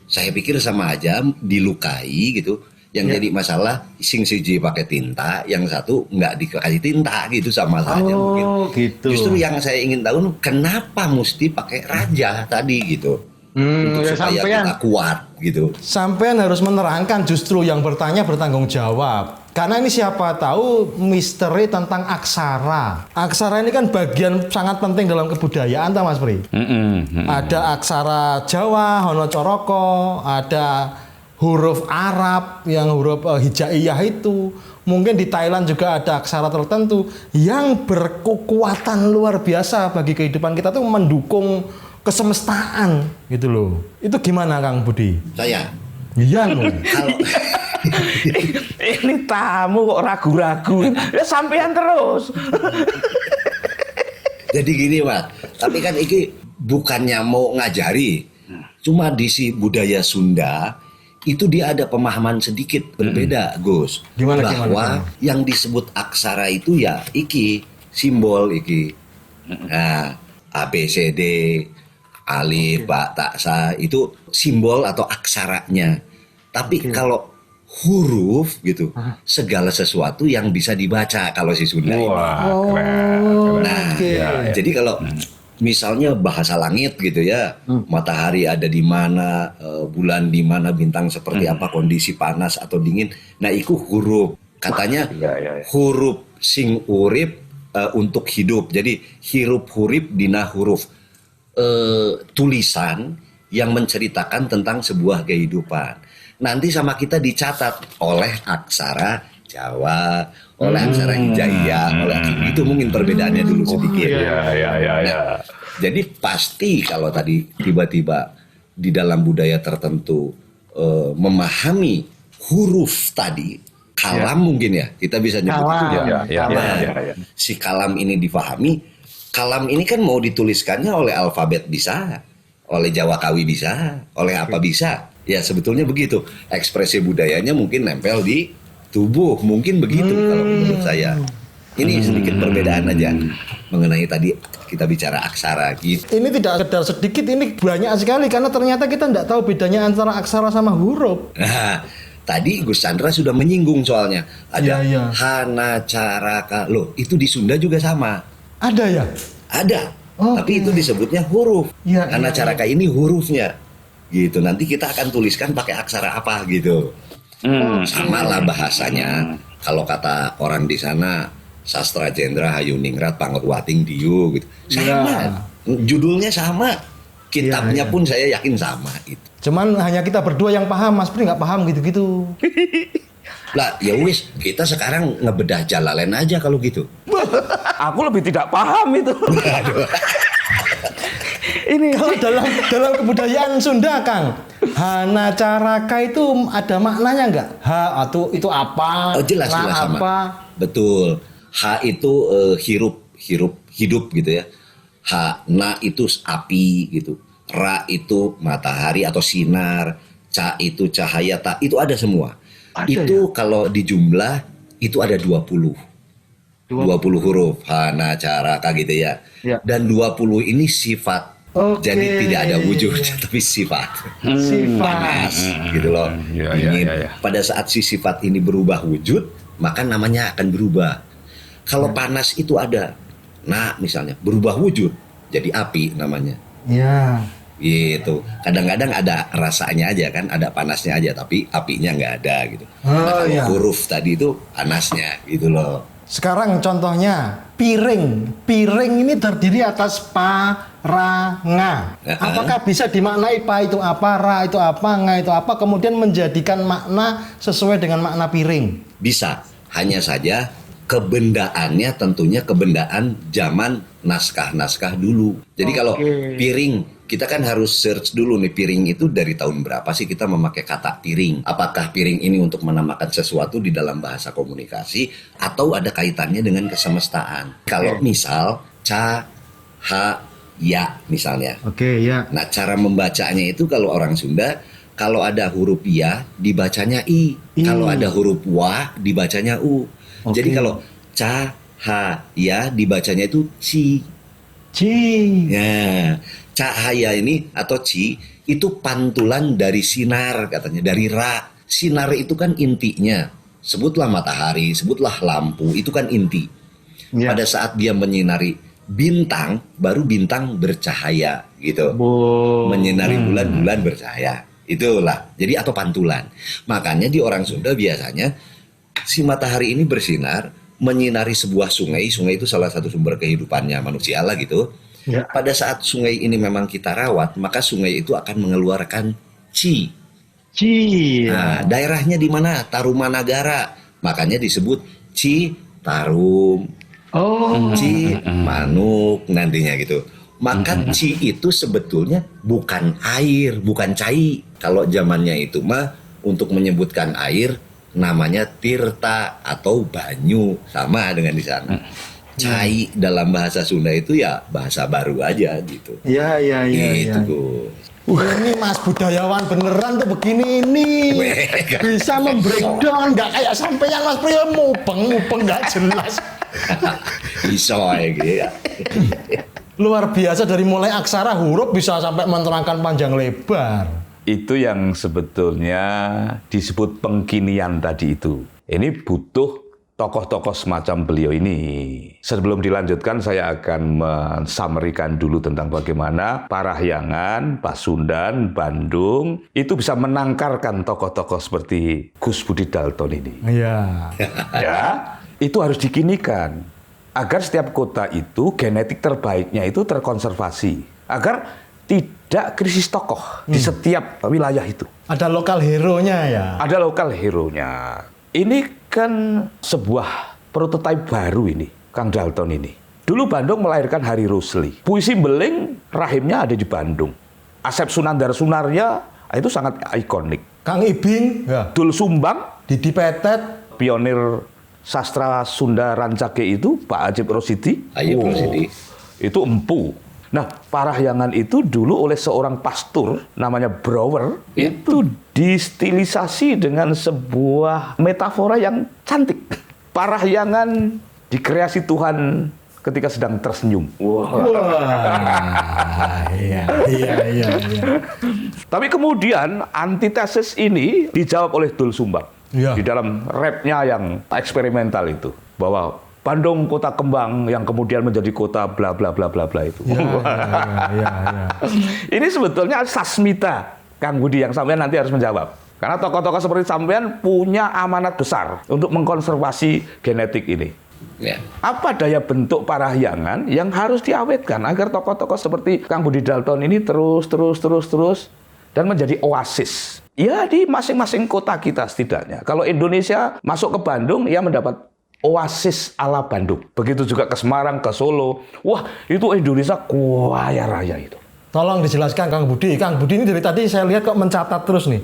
saya pikir sama aja dilukai gitu. Yang jadi masalah sing siji pakai tinta, yang satu nggak dikasih tinta gitu, sama saja mungkin.
Gitu.
Justru yang saya ingin tahu kenapa mesti pakai raja tadi gitu. Untuk
Ya
supaya
sampean.
kita kuat gitu.
Sampean harus menerangkan, justru yang bertanya bertanggung jawab. Karena ini siapa tahu misteri tentang aksara. Aksara ini kan bagian sangat penting dalam kebudayaan, tak Mas Pri? Ada aksara Jawa, Hono Coroko, ada huruf Arab yang huruf hijaiyah itu. Mungkin di Thailand juga ada aksara tertentu yang berkekuatan luar biasa bagi kehidupan kita tuh mendukung kesemestaan gitu loh. Itu gimana Kang Budi?
Saya
Iya loh.
kalau
Ini tamu kok ragu-ragu. Ya sampean terus.
jadi gini Pak, tapi kan ini bukannya mau ngajari, cuma di si budaya Sunda itu dia ada pemahaman sedikit berbeda Gus.
Gimana,
Bahwa
gimana?
yang disebut aksara itu ya iki simbol iki. Nah, A B C D, alif, ba, ta, sa itu simbol atau aksaranya. Tapi kalau huruf gitu, segala sesuatu yang bisa dibaca kalau si Sunda ini. Nah, jadi kalau misalnya bahasa langit gitu ya, matahari ada di mana, bulan di mana, bintang seperti apa, kondisi panas atau dingin. Nah, itu huruf. Katanya huruf sing urip untuk hidup. Jadi hirup hurip dina huruf. Tulisan yang menceritakan tentang sebuah kehidupan. Nanti sama kita dicatat oleh aksara Jawa, oleh aksara Hijaiyah, oleh itu mungkin perbedaannya dulu sedikit. Nah, jadi pasti kalau tadi tiba-tiba di dalam budaya tertentu memahami huruf tadi, kalam mungkin ya, kita bisa nyebut itu ya. Si kalam ini difahami, kalam ini kan mau dituliskannya oleh alfabet bisa, oleh Jawa Kawi bisa, oleh apa bisa. Ya sebetulnya begitu. Ekspresi budayanya mungkin nempel di tubuh, mungkin begitu kalau menurut saya. Ini sedikit perbedaan aja mengenai tadi kita bicara aksara gitu.
Ini tidak sekedar sedikit, ini banyak sekali karena ternyata kita tidak tahu bedanya antara aksara sama huruf.
Nah, tadi Gus Chandra sudah menyinggung soalnya. Ada
Iya.
hana caraka. Loh, itu di Sunda juga sama.
Ada ya?
Ada.
Oke.
Tapi itu disebutnya huruf.
Iya,
hana
iya,
caraka ini hurufnya. Gitu. Nanti kita akan tuliskan pakai aksara apa gitu. Sama lah bahasanya. Kalau kata orang di sana, Sastra Jendra Hayuningrat Pangurwating Diu gitu. Sama. Judulnya sama. Kitabnya pun saya yakin sama itu.
Cuman hanya kita berdua yang paham, Mas Pri nggak paham gitu-gitu.
Lah, ya wis, kita sekarang ngebedah Jalalain aja kalau gitu.
Aku lebih tidak paham itu. Ini
Kalau dalam kebudayaan Sunda, Kang, hana caraka itu ada maknanya nggak? Ha atau itu apa?
Oh, jelas
Na
sama.
apa?
Betul. Ha itu hidup gitu ya. Ha, na itu api gitu. Ra itu matahari atau sinar. Ca itu cahaya. Ta itu ada semua. Itu kalau dijumlah itu ada 20 huruf. Hana caraka gitu ya.
Ya.
Dan 20 ini sifat
Oke.
Jadi tidak ada wujud, tapi sifat. Panas, gitu loh. Pada saat si sifat ini berubah wujud, maka namanya akan berubah. Kalau panas itu ada, nah misalnya berubah wujud, jadi api namanya.
Ya.
Gitu. Kadang-kadang ada rasanya aja kan, ada panasnya aja, tapi apinya nggak ada gitu. Nah, kalau huruf tadi itu panasnya, gitu loh.
Sekarang contohnya piring. Piring ini terdiri atas pa, ra, nga. Apakah bisa dimaknai pa itu apa, ra itu apa, nga itu apa, kemudian menjadikan makna sesuai dengan makna piring?
Bisa, hanya saja kebendaannya tentunya kebendaan zaman naskah-naskah dulu. Jadi kalau piring, kita kan harus search dulu nih, piring itu dari tahun berapa sih kita memakai kata piring. Apakah piring ini untuk menamakan sesuatu di dalam bahasa komunikasi atau ada kaitannya dengan kesemestaan. Kalau misal ca, ha, ya misalnya.
Ya.
Nah, cara membacanya itu kalau orang Sunda, kalau ada huruf ya dibacanya i. Kalau ada huruf wa dibacanya u. Jadi kalau ca, ha, ya dibacanya itu ci. Ya, cahaya ini atau ci itu pantulan dari sinar katanya, dari ra. Sinar itu kan intinya. Sebutlah matahari, sebutlah lampu, itu kan inti. Pada saat dia menyinari bintang, baru bintang bercahaya gitu. Menyinari bulan, bulan bercahaya. Itulah. Jadi atau pantulan. Makanya di orang Sunda biasanya si matahari ini bersinar menyinari sebuah sungai. Sungai itu salah satu sumber kehidupannya manusia lah gitu. Pada saat sungai ini memang kita rawat, maka sungai itu akan mengeluarkan ci. Nah, daerahnya di mana? Tarumanagara. Makanya disebut Citarum. Cimanuk nantinya gitu. Maka ci itu sebetulnya bukan air, bukan cai. Kalau zamannya itu mah untuk menyebutkan air namanya tirta atau banyu, sama dengan di sana. Cai dalam bahasa Sunda itu ya bahasa baru aja gitu.
Iya.
Gitu.
Ini Mas budayawan beneran tuh begini ini. Bisa membreakdown, nggak kayak sampeyan Mas Priyo mubeng nggak jelas.
Iso gitu ya.
Luar biasa, dari mulai aksara huruf bisa sampai menerangkan panjang lebar.
Itu yang sebetulnya disebut pengkinian tadi itu. Ini butuh tokoh-tokoh semacam beliau ini. Sebelum dilanjutkan, saya akan mensummarikan dulu tentang bagaimana Parahyangan, Pasundan, Bandung itu bisa menangkarkan tokoh-tokoh seperti Gus Budi Dalton ini.
Iya.
Ya, itu harus dikinikan agar setiap kota itu genetik terbaiknya itu terkonservasi, agar tidak krisis tokoh di setiap wilayah itu.
Ada lokal hero-nya ya?
Ada lokal hero-nya. Ini kan sebuah prototipe baru ini, Kang Dalton ini. Dulu Bandung melahirkan Hari Rusli. Puisi Beling rahimnya ada di Bandung. Asep Sunandar Sunarya itu sangat ikonik.
Kang Ibing, ya.
Dul Sumbang,
Didi Petet,
pionir sastra Sunda Rancake itu Pak Ajib Rosidi.
Rosidi.
Itu empu. Nah, Parahyangan itu dulu oleh seorang pastor namanya Brouwer itu distilisasi dengan sebuah metafora yang cantik. Parahyangan dikreasi Tuhan ketika sedang tersenyum.
Iya.
Tapi kemudian antitesis ini dijawab oleh Dul Sumbang
di
dalam rapnya yang eksperimental itu, bahwa Bandung kota kembang yang kemudian menjadi kota bla bla bla bla bla itu. Ini sebetulnya sasmita, Kang Budi, yang sampean nanti harus menjawab. Karena tokoh-tokoh seperti sampean punya amanat besar untuk mengkonservasi genetik ini. Apa daya bentuk Parahyangan yang harus diawetkan agar tokoh-tokoh seperti Kang Budi Dalton ini terus dan menjadi oasis. Ya, di masing-masing kota kita setidaknya. Kalau Indonesia masuk ke Bandung, ya mendapat oasis ala Bandung. Begitu juga ke Semarang, ke Solo. Wah, itu Indonesia kaya raya itu.
Tolong dijelaskan Kang Budi. Kang Budi ini dari tadi saya lihat kok mencatat terus nih.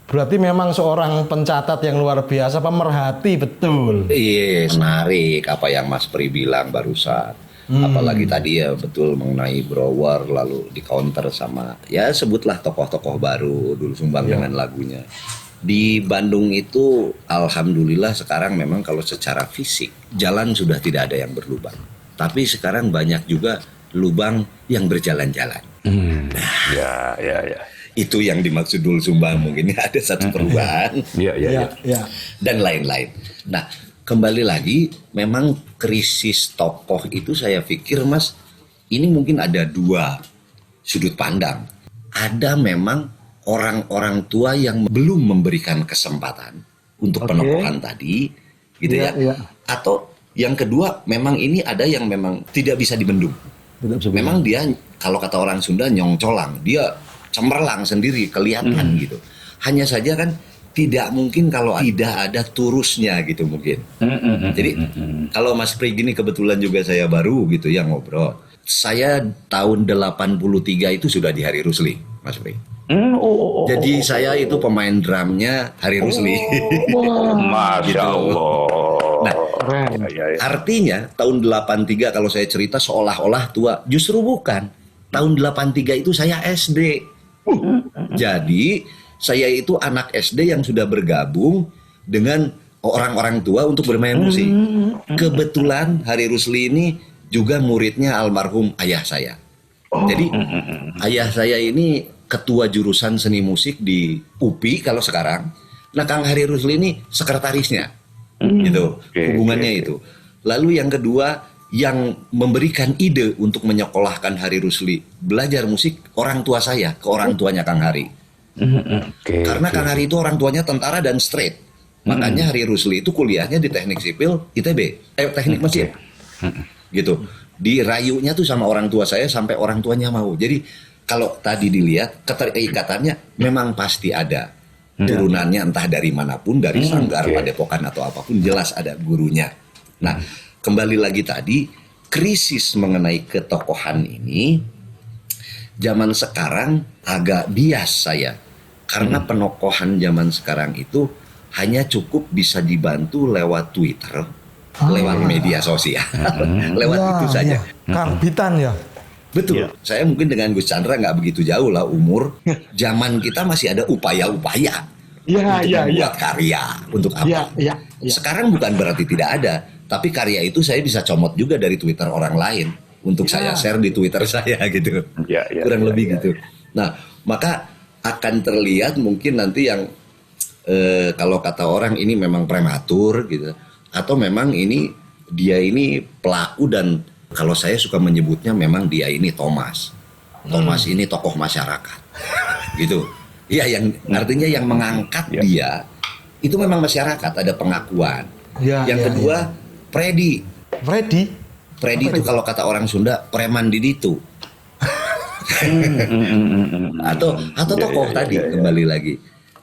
Berarti memang seorang pencatat yang luar biasa, pemerhati betul.
Iya, menarik apa yang Mas Pri bilang barusan. Apalagi tadi ya betul mengenai Brouwer, lalu di counter sama ya sebutlah tokoh-tokoh baru Dul Sumbang dengan lagunya. Di Bandung itu alhamdulillah sekarang memang kalau secara fisik jalan sudah tidak ada yang berlubang. Tapi sekarang banyak juga lubang yang berjalan-jalan.
Ya.
Itu yang dimaksud Doel Sumbang, mungkin ada satu perubahan.
Ya.
Dan lain-lain. Nah, kembali lagi, memang krisis tokoh itu saya pikir Mas, ini mungkin ada dua sudut pandang. Ada memang orang-orang tua yang belum memberikan kesempatan untuk penokohan tadi, gitu ya. Atau yang kedua, memang ini ada yang memang tidak bisa dibendung. Memang dia, kalau kata orang Sunda, nyongcolang. Dia cemerlang sendiri, kelihatan gitu. Hanya saja kan tidak mungkin kalau tidak ada turusnya gitu mungkin. Jadi kalau Mas Pri gini, kebetulan juga saya baru gitu ya ngobrol. Saya tahun 83 itu sudah di Hari Rusli, Mas Pri. Jadi saya itu pemain drumnya Hari Rusli.
Masya Allah.
Nah, artinya tahun 83 kalau saya cerita seolah-olah tua, justru bukan. Tahun 83 itu saya SD. Jadi saya itu anak SD yang sudah bergabung dengan orang-orang tua untuk bermain musik. Kebetulan Hari Rusli ini juga muridnya almarhum ayah saya. Jadi ayah saya ini ketua jurusan seni musik di UPI kalau sekarang. Nah, Kang Hari Rusli ini sekretarisnya. Gitu. Hubungannya itu. Lalu yang kedua, yang memberikan ide untuk menyekolahkan Hari Rusli belajar musik orang tua saya ke orang tuanya Kang Hari. Karena Kang Hari itu orang tuanya tentara dan straight. Makanya Hari Rusli itu kuliahnya di Teknik Sipil ITB, Teknik Mesin. Gitu. Dirayunya tuh sama orang tua saya sampai orang tuanya mau. Jadi kalau tadi dilihat keterikatannya memang pasti ada. Turunannya entah dari manapun, dari Sanggar, Padepokan atau apapun, jelas ada gurunya. Nah, kembali lagi tadi, krisis mengenai ketokohan ini, zaman sekarang agak bias saya. Karena penokohan zaman sekarang itu hanya cukup bisa dibantu lewat Twitter, lewat media sosial, lewat itu saja.
Karbitan ya?
Betul. Saya mungkin dengan Gus Chandra nggak begitu jauh lah umur. Zaman kita masih ada upaya-upaya untuk membuat karya. Untuk apa? Sekarang bukan berarti tidak ada. Tapi karya itu saya bisa comot juga dari Twitter orang lain untuk saya share di Twitter saya gitu. Kurang lebih gitu. Nah, maka akan terlihat mungkin nanti yang kalau kata orang ini memang prematur gitu, atau memang ini dia ini pelaku, dan kalau saya suka menyebutnya memang dia ini Thomas ini tokoh masyarakat gitu. Iya, yang artinya yang mengangkat dia itu memang masyarakat, ada pengakuan. Yang kedua Freddy itu kalau kata orang Sunda preman di ditu. atau tokoh tadi kembali lagi.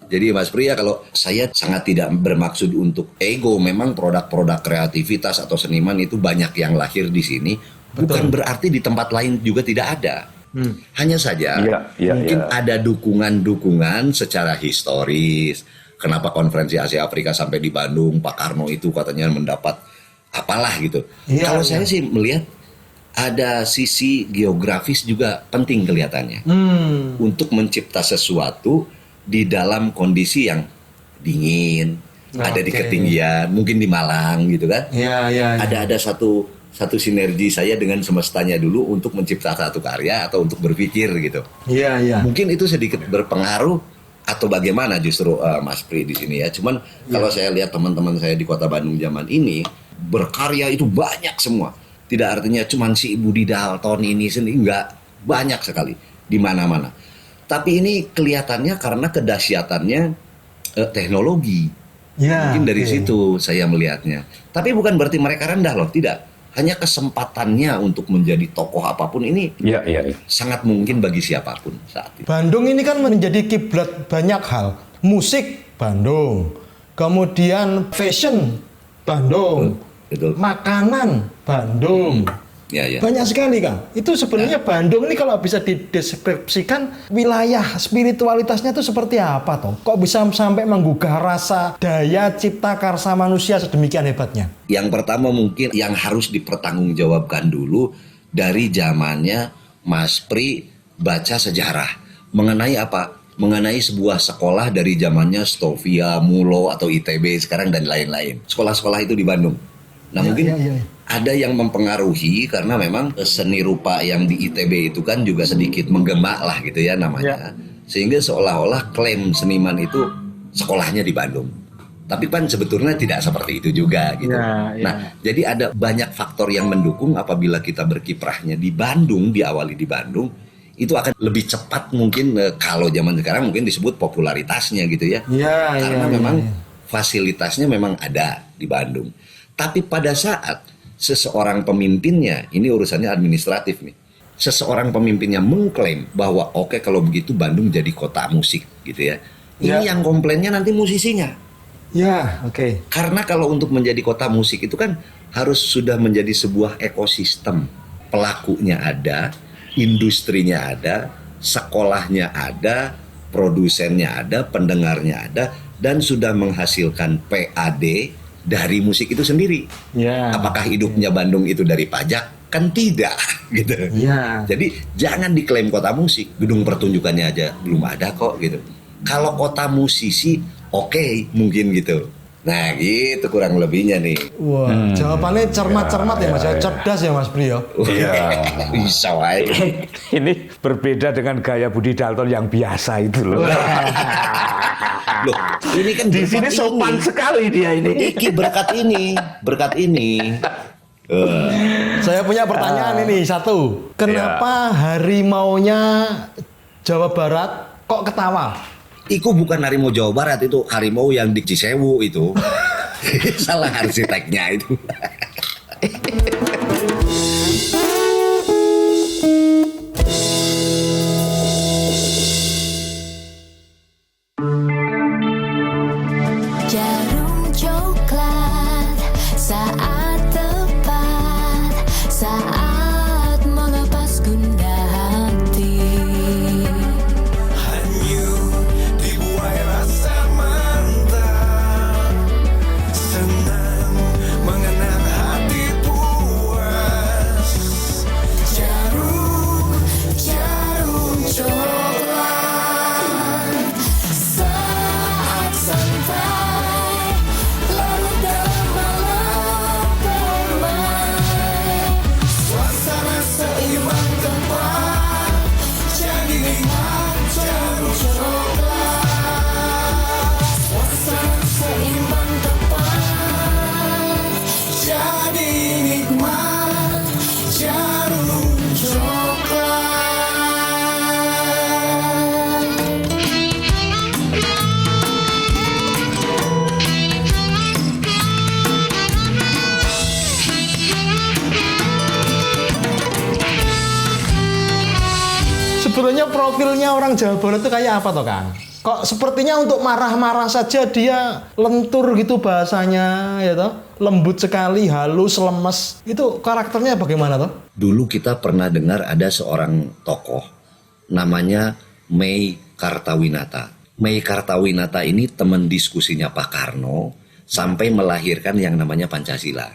Jadi Mas Pria, kalau saya sangat tidak bermaksud untuk ego, memang produk-produk kreativitas atau seniman itu banyak yang lahir di sini. Bukan berarti di tempat lain juga tidak ada. Hanya saja mungkin ada dukungan-dukungan secara historis. Kenapa konferensi Asia Afrika sampai di Bandung, Pak Karno itu katanya mendapat apalah gitu. Kalau saya sih melihat ada sisi geografis juga penting kelihatannya. Untuk mencipta sesuatu di dalam kondisi yang dingin, ada di ketinggian, mungkin di Malang gitu kan. Ada satu sinergi saya dengan semestanya dulu untuk menciptakan satu karya atau untuk berpikir gitu. Mungkin itu sedikit berpengaruh atau bagaimana justru Mas Pri di sini ya. Cuman kalau saya lihat teman-teman saya di Kota Bandung zaman ini berkarya itu banyak semua. Tidak artinya cuman si Budi Dalton ini sendiri, enggak, banyak sekali di mana-mana. Tapi ini kelihatannya karena kedahsyatannya teknologi. Mungkin dari situ saya melihatnya. Tapi bukan berarti mereka rendah loh, tidak. Hanya kesempatannya untuk menjadi tokoh apapun ini sangat mungkin bagi siapapun saat ini.
Bandung ini kan menjadi kiblat banyak hal. Musik Bandung, kemudian fashion Bandung, makanan Bandung. Banyak sekali Kang. Itu sebenarnya Bandung ini kalau bisa dideskripsikan wilayah spiritualitasnya itu seperti apa toh? Kok bisa sampai menggugah rasa daya cipta karsa manusia sedemikian hebatnya?
Yang pertama mungkin yang harus dipertanggungjawabkan dulu dari zamannya Mas Pri baca sejarah. Mengenai apa? Mengenai sebuah sekolah dari zamannya Stovia, Mulo atau ITB sekarang dan lain-lain. Sekolah-sekolah itu di Bandung. Nah mungkin ada yang mempengaruhi karena memang seni rupa yang di ITB itu kan juga sedikit menggema lah gitu ya namanya. Sehingga seolah-olah klaim seniman itu sekolahnya di Bandung. Tapi kan sebetulnya tidak seperti itu juga gitu. Nah, jadi ada banyak faktor yang mendukung apabila kita berkiprahnya di Bandung, diawali di Bandung, itu akan lebih cepat mungkin kalau zaman sekarang mungkin disebut popularitasnya gitu ya. Karena memang fasilitasnya memang ada di Bandung. Tapi pada saat seseorang pemimpinnya, ini urusannya administratif nih. Seseorang pemimpinnya mengklaim bahwa oke, kalau begitu Bandung jadi kota musik gitu ya. Ini yang komplainnya nanti musisinya. Karena kalau untuk menjadi kota musik itu kan harus sudah menjadi sebuah ekosistem. Pelakunya ada, industrinya ada, sekolahnya ada, produsennya ada, pendengarnya ada, dan sudah menghasilkan PAD dari musik itu sendiri. Apakah hidupnya Bandung itu dari pajak? Kan tidak gitu. Jadi jangan diklaim kota musik, gedung pertunjukannya aja belum ada kok gitu. Kalau kota musisi oke, mungkin gitu. Nah gitu kurang lebihnya nih.
Jawabannya cermat-cermat ya Mas, cerdas ya Mas Brio.
Bisa wae.
Ini berbeda dengan gaya Budi Dalton yang biasa itu loh.
Loh, ini kan
di sini sopan sekali dia ini.
Iki berkat ini.
Saya punya pertanyaan ini satu. Kenapa harimaunya Jawa Barat kok ketawa?
Iku bukan harimau Jawa Barat, itu harimau yang di Cisewu itu. Salah arsiteknya itu.
Jarum coklat saat tepat, saat melepas gundah hati.
Hanyut dibuai rasa mantap, senang mengenang hati puas.
Jarum coklat saat sampai larut dalam malam permai.
Suasana seimbang tempat, jadi nikmat jarum
Coklat, suasana seimbang tepat,
jadi nikmat jarum
coklat.
Sebenarnya profilnya orang Jawa Barat itu kayak apa toh Kang? Kok sepertinya untuk marah-marah saja dia lentur gitu bahasanya ya toh? Lembut sekali, halus, lemes. Itu karakternya bagaimana toh?
Dulu kita pernah dengar ada seorang tokoh namanya Mei Kartawinata. Mei Kartawinata ini teman diskusinya Pak Karno sampai melahirkan yang namanya Pancasila.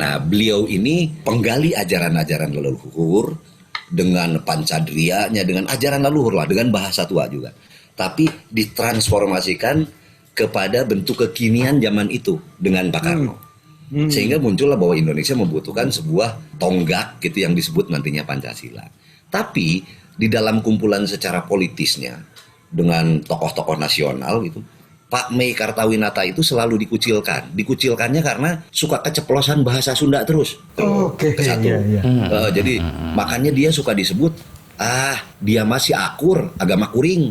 Nah, beliau ini penggali ajaran-ajaran leluhur dengan pancadrianya, dengan ajaran leluhur lah, dengan bahasa tua juga. Tapi ditransformasikan kepada bentuk kekinian zaman itu dengan Pak Karno. Sehingga muncullah bahwa Indonesia membutuhkan sebuah tonggak gitu yang disebut nantinya Pancasila. Tapi di dalam kumpulan secara politisnya dengan tokoh-tokoh nasional gitu, Pak Mei Kartawinata itu selalu dikucilkan. Dikucilkannya karena suka keceplosan bahasa Sunda terus. Satu. Jadi makanya dia suka disebut, dia masih akur, agama kuring.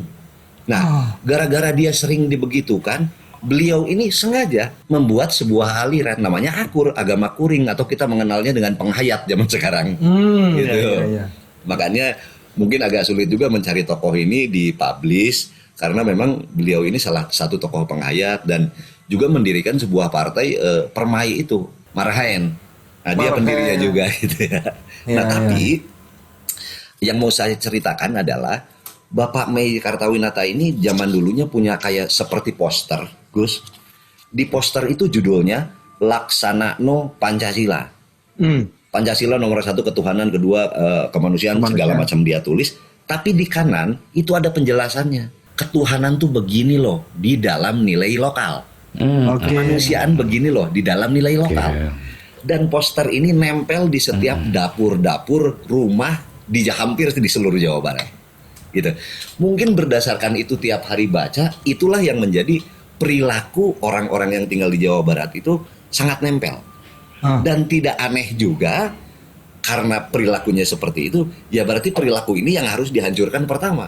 Nah, gara-gara dia sering dibegitukan, beliau ini sengaja membuat sebuah aliran namanya akur, agama kuring, atau kita mengenalnya dengan penghayat zaman sekarang. Gitu. Makanya mungkin agak sulit juga mencari tokoh ini dipublish, karena memang beliau ini salah satu tokoh penghayat dan juga mendirikan sebuah partai Permai itu, Marahaen. Nah, dia pendirinya juga gitu ya. Tapi yang mau saya ceritakan adalah Bapak Mei Kartawinata ini zaman dulunya punya kayak seperti poster, Gus. Di poster itu judulnya Laksanakno Pancasila. Pancasila nomor 1 ketuhanan, kedua kemanusiaan, segala macam dia tulis. Tapi di kanan itu ada penjelasannya. Ketuhanan tuh begini loh, di dalam nilai lokal. Kemanusiaan begini loh di dalam nilai lokal. Dan poster ini nempel di setiap dapur-dapur rumah di hampir di seluruh Jawa Barat. Gitu. Mungkin berdasarkan itu tiap hari baca, itulah yang menjadi perilaku orang-orang yang tinggal di Jawa Barat itu sangat nempel. Dan tidak aneh juga karena perilakunya seperti itu, ya berarti perilaku ini yang harus dihancurkan pertama.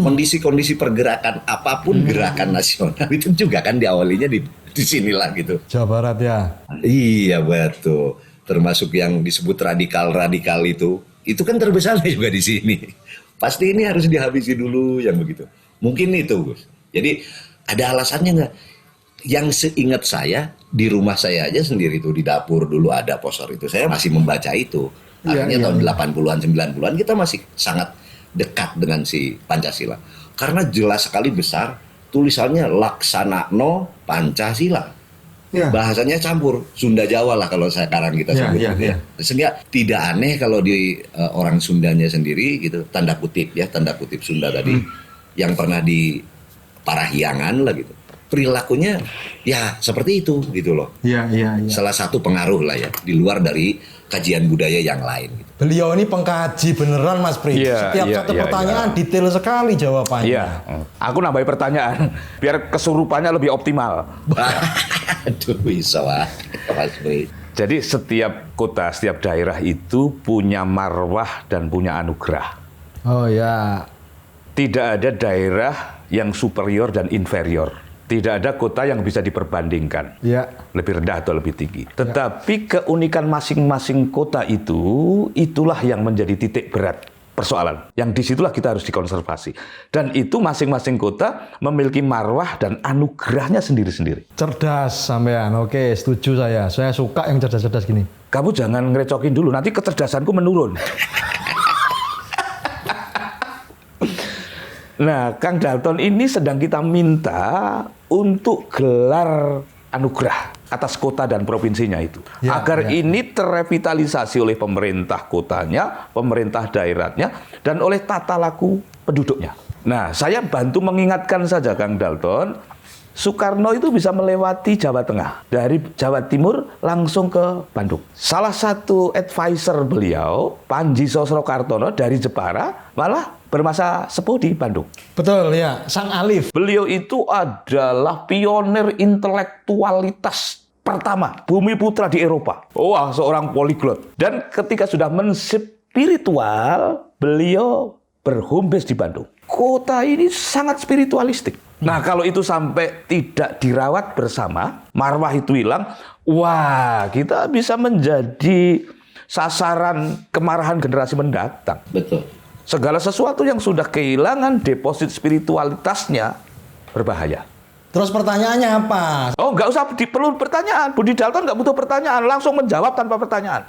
Kondisi-kondisi pergerakan apapun gerakan nasional itu juga kan diawalinya di sinilah gitu.
Jawa Barat ya.
Iya betul. Termasuk yang disebut radikal-radikal itu kan terbesarnya juga di sini. Pasti ini harus dihabisi dulu yang begitu. Mungkin itu, Gus. Jadi ada alasannya nggak? Yang seingat saya di rumah saya aja sendiri itu di dapur dulu ada poster itu. Saya masih membaca itu. Artinya tahun 80-an 90-an kita masih sangat dekat dengan si Pancasila. Karena jelas sekali besar tulisannya Laksanakno Pancasila. Bahasanya campur Sunda Jawa lah kalau sekarang kita sebut gitu ya. Sehingga tidak aneh kalau di orang Sundanya sendiri gitu, tanda kutip Sunda tadi yang pernah di Parahyangan lah gitu. Perilakunya ya seperti itu gitu loh. Salah satu pengaruh lah ya di luar dari kajian budaya yang lain gitu.
Beliau ini pengkaji beneran Mas Pri. Setiap satu pertanyaan detail sekali jawabannya.
Iya. Aku nambahin pertanyaan biar kesurupannya lebih optimal.
Aduh bisa lah Mas Pri.
Jadi setiap kota, setiap daerah itu punya marwah dan punya anugerah.
Oh ya.
Tidak ada daerah yang superior dan inferior. Tidak ada kota yang bisa diperbandingkan. Lebih rendah atau lebih tinggi. Tetapi keunikan masing-masing kota itulah yang menjadi titik berat persoalan. Yang disitulah kita harus dikonservasi. Dan itu masing-masing kota memiliki marwah dan anugerahnya sendiri-sendiri.
Cerdas sampean. Oke, setuju saya. Saya suka yang cerdas-cerdas gini.
Kamu jangan ngerecokin dulu, nanti kecerdasanku menurun. Nah, Kang Dalton ini sedang kita minta untuk gelar anugerah atas kota dan provinsinya itu. Agar ini terrevitalisasi oleh pemerintah kotanya, pemerintah daerahnya, dan oleh tata laku penduduknya. Nah, saya bantu mengingatkan saja Kang Dalton, Soekarno itu bisa melewati Jawa Tengah. Dari Jawa Timur langsung ke Bandung. Salah satu advisor beliau, Panji Sosrokartono dari Jepara, malah bermasa sepuh di Bandung.
Betul ya, Sang Alif.
Beliau itu adalah pionir intelektualitas pertama, Bumi Putra di Eropa. Wah, seorang poliglot. Dan ketika sudah menspiritual, beliau berhome base di Bandung. Kota ini sangat spiritualistik. Nah, kalau itu sampai tidak dirawat bersama, marwah itu hilang, wah, kita bisa menjadi sasaran kemarahan generasi mendatang.
Betul.
Segala sesuatu yang sudah kehilangan deposit spiritualitasnya berbahaya.
Terus pertanyaannya apa?
Oh, nggak usah perlu pertanyaan. Budi Dalton nggak butuh pertanyaan, langsung menjawab tanpa pertanyaan.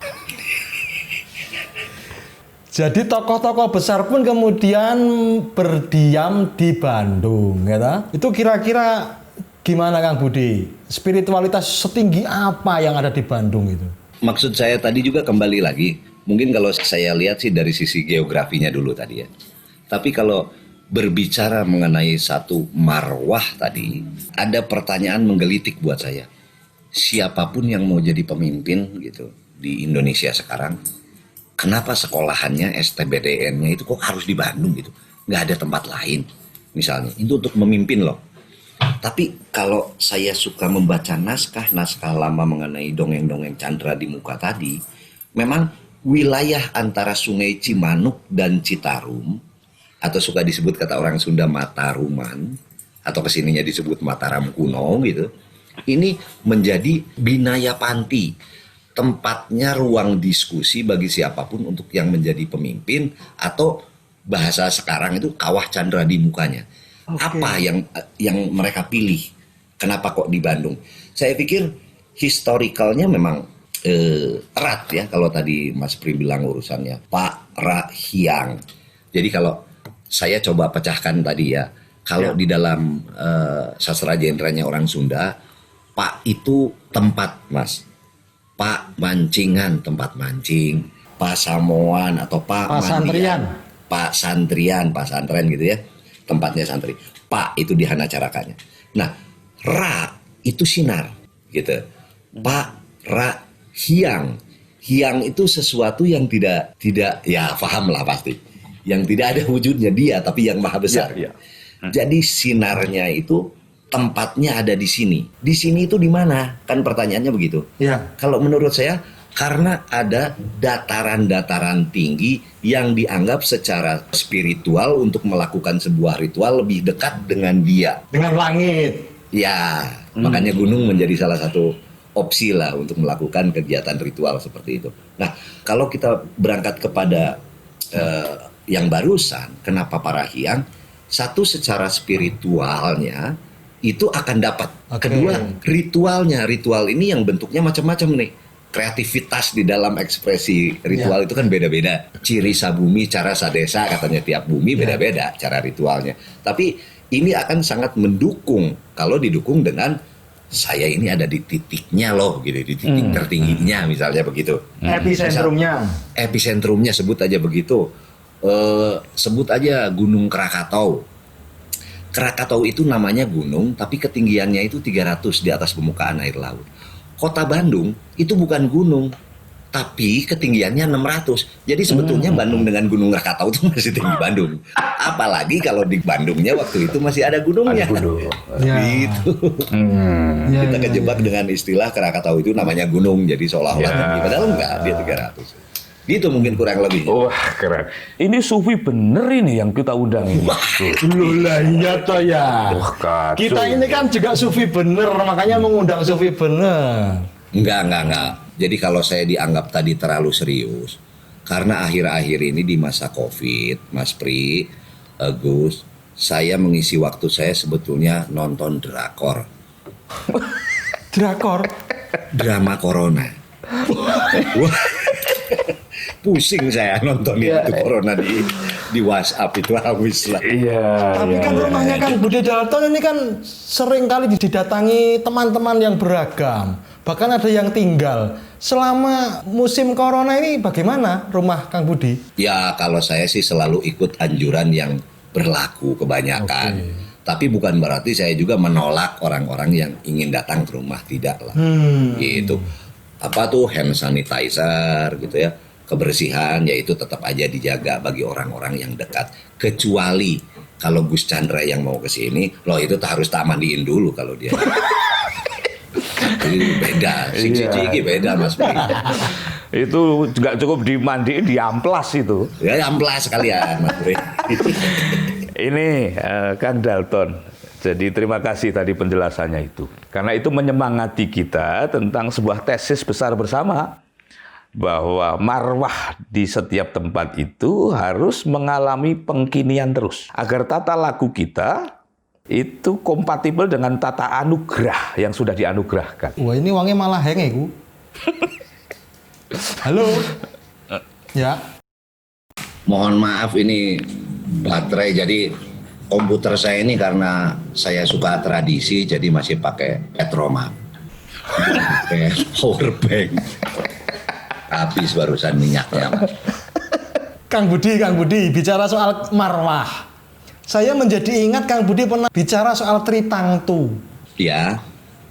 Jadi tokoh-tokoh besar pun kemudian berdiam di Bandung, ya. Itu kira-kira gimana Kang Budi? Spiritualitas setinggi apa yang ada di Bandung itu?
Maksud saya tadi juga kembali lagi, mungkin kalau saya lihat sih dari sisi geografinya dulu tadi ya. Tapi kalau berbicara mengenai satu marwah tadi, ada pertanyaan menggelitik buat saya. Siapapun yang mau jadi pemimpin gitu di Indonesia sekarang, kenapa sekolahannya STBDN-nya itu kok harus di Bandung gitu? Nggak ada tempat lain misalnya. Itu untuk memimpin loh. Tapi kalau saya suka membaca naskah lama mengenai dongeng-dongeng Candra di Muka tadi, memang wilayah antara Sungai Cimanuk dan Citarum, atau suka disebut kata orang Sunda Mataruman, atau kesininya disebut Mataram kuno gitu, ini menjadi Binaya Panti, tempatnya ruang diskusi bagi siapapun untuk yang menjadi pemimpin, atau bahasa sekarang itu kawah Candra di Mukanya. Apa yang mereka pilih? Kenapa kok di Bandung? Saya pikir historicalnya memang erat ya, kalau tadi Mas Pri bilang urusannya Pak Rahyang. Jadi kalau saya coba pecahkan tadi ya, kalau di dalam sastra genrenya orang Sunda, Pak itu tempat, Mas. Pak Mancingan, tempat mancing. Pak Samoan atau Pak Mandian. Pak Santrian, Pak Santren gitu ya. Tempatnya santri. Pak itu dihanacarakannya. Nah, Ra itu sinar gitu. Pak Ra Hyang. Hyang itu sesuatu yang tidak ya paham lah pasti. Yang tidak ada wujudnya dia tapi yang maha besar.
Ya, ya.
Jadi sinarnya itu tempatnya ada di sini. Di sini itu di mana? Kan pertanyaannya begitu.
Ya.
Kalau menurut saya karena ada dataran-dataran tinggi yang dianggap secara spiritual untuk melakukan sebuah ritual lebih dekat dengan dia.
Dengan langit.
Ya, makanya gunung menjadi salah satu opsi lah untuk melakukan kegiatan ritual seperti itu. Nah, kalau kita berangkat kepada yang barusan, kenapa para Hyang? Satu, secara spiritualnya itu akan dapat.
Oke.
Kedua, ritualnya. Ritual ini yang bentuknya macam-macam nih. Kreativitas di dalam ekspresi ritual itu kan beda-beda. Ciri sabumi, cara sadesa, katanya tiap bumi beda-beda cara ritualnya. Tapi ini akan sangat mendukung kalau didukung dengan saya ini ada di titiknya loh, gitu, di titik tertingginya misalnya begitu.
Epicentrumnya.
Epicentrumnya sebut aja begitu. Sebut aja Gunung Krakatau. Krakatau itu namanya gunung, tapi ketinggiannya itu 300 di atas permukaan air laut. Kota Bandung itu bukan gunung, tapi ketinggiannya 600. Jadi sebetulnya Bandung dengan Gunung Krakatau itu masih tinggi Bandung. Apalagi kalau di Bandungnya waktu itu masih ada gunungnya.
Ya.
Gitu. Kita kejebak dengan istilah Krakatau itu namanya gunung, jadi seolah-olah tinggi. Padahal enggak, dia 300. Gitu mungkin kurang lebih.
Wah, keren. Ini sufi bener ini yang kita undang ini.
Loh lah iya toh ya.
Wah, kacau.
Kita ini kan juga sufi bener, makanya mengundang sufi bener.
Enggak. Jadi kalau saya dianggap tadi terlalu serius, karena akhir-akhir ini di masa Covid, Mas Pri, Gus, saya mengisi waktu saya sebetulnya nonton drakor.
Drakor.
Drama Corona. Wah, pusing saya nonton itu Corona di WhatsApp itu habis lah.
Iya.
Tapi kan rumahnya kan Budi Dalton ini kan sering kali didatangi teman-teman yang beragam. Bahkan ada yang tinggal. Selama musim corona ini bagaimana rumah Kang Budi?
Ya kalau saya sih selalu ikut anjuran yang berlaku kebanyakan. Tapi bukan berarti saya juga menolak orang-orang yang ingin datang ke rumah, tidak lah. Gitu. Apa tuh hand sanitizer gitu ya. Kebersihan yaitu tetap aja dijaga bagi orang-orang yang dekat. Kecuali kalau Gus Chandra yang mau ke sini, loh itu harus tak mandiin dulu kalau dia. Jadi beda, sing-sing beda Mas Pri.
Itu nggak cukup dimandiin, diamplas itu.
Ya amplas sekalian Mas Pri.
Ini Kang Dalton. Jadi terima kasih tadi penjelasannya itu. Karena itu menyemangati kita tentang sebuah tesis besar bersama. Bahwa marwah di setiap tempat itu harus mengalami pengkinian terus. Agar tata laku kita itu kompatibel dengan tata anugerah yang sudah dianugerahkan.
Wah ini uangnya malah heng ya, Halo. Ya.
Mohon maaf ini baterai, jadi komputer saya ini karena saya suka tradisi jadi masih pakai Petromax. Pakai power bank. Habis barusan minyaknya.
Kang Budi, bicara soal marwah. Saya menjadi ingat Kang Budi pernah bicara soal Tritangtu.
Ya.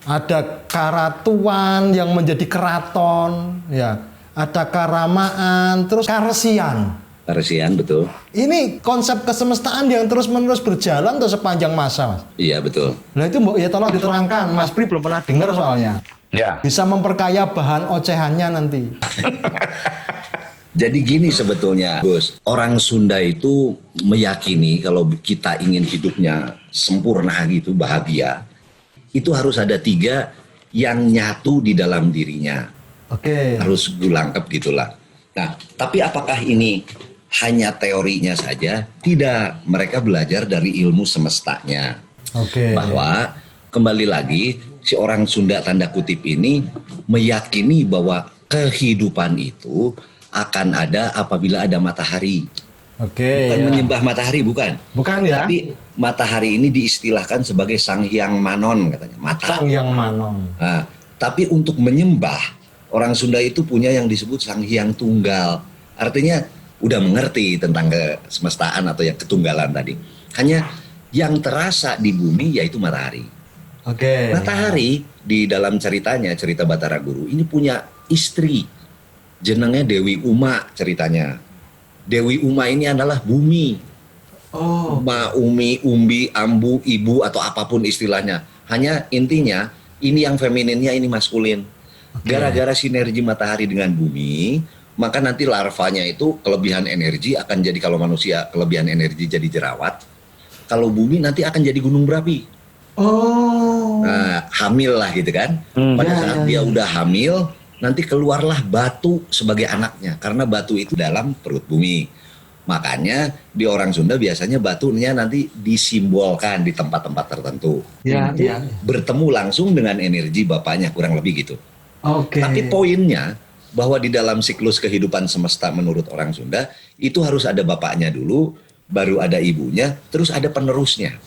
Ada karatuan yang menjadi keraton, ya. Ada karamaan, terus karesian.
Karesian betul.
Ini konsep kesemestaan yang terus-menerus berjalan tuh sepanjang masa, Mas.
Iya betul.
Nah itu ya tolong diterangkan, Mas Pri belum pernah dengar soalnya.
Ya.
Bisa memperkaya bahan ocehannya nanti.
Jadi gini sebetulnya, Gus. Orang Sunda itu meyakini kalau kita ingin hidupnya sempurna gitu, bahagia, itu harus ada 3 yang nyatu di dalam dirinya.
Oke.
Harus gulangkep gitulah. Nah, tapi apakah ini hanya teorinya saja? Tidak. Mereka belajar dari ilmu semestanya.
Oke.
Bahwa kembali lagi si orang Sunda tanda kutip ini meyakini bahwa kehidupan itu akan ada apabila ada matahari.
Oke.
Bukan
Ya.
menyembah matahari, bukan.
Bukan ya?
Tapi matahari ini diistilahkan sebagai Sang Hyang Manon katanya.
Sang Hyang Manon.
Nah, tapi untuk menyembah orang Sunda itu punya yang disebut Sang Hyang Tunggal. Artinya udah mengerti tentang kesemestaan atau yang ketunggalan tadi. Hanya yang terasa di bumi yaitu matahari.
Oke.
Matahari di dalam ceritanya, cerita Batara Guru ini punya istri, jenengnya Dewi Uma ceritanya. Dewi Uma ini adalah bumi.
Oh.
Ma, umi, umbi, ambu, ibu atau apapun istilahnya. Hanya intinya ini yang femininnya, ini maskulin. Gara-gara sinergi matahari dengan bumi, maka nanti larvanya itu kelebihan energi akan jadi, kalau manusia kelebihan energi jadi jerawat. Kalau bumi nanti akan jadi gunung berapi.
Oh.
Nah, hamil lah gitu kan. Pada saat dia udah hamil, nanti keluarlah batu sebagai anaknya. Karena batu itu dalam perut bumi. Makanya di orang Sunda biasanya batunya nanti disimbolkan di tempat-tempat tertentu.
Ya,
Untuk
ya.
bertemu langsung dengan energi bapaknya, kurang lebih gitu.
Oke.
Tapi poinnya bahwa di dalam siklus kehidupan semesta menurut orang Sunda itu harus ada bapaknya dulu, baru ada ibunya, terus ada penerusnya.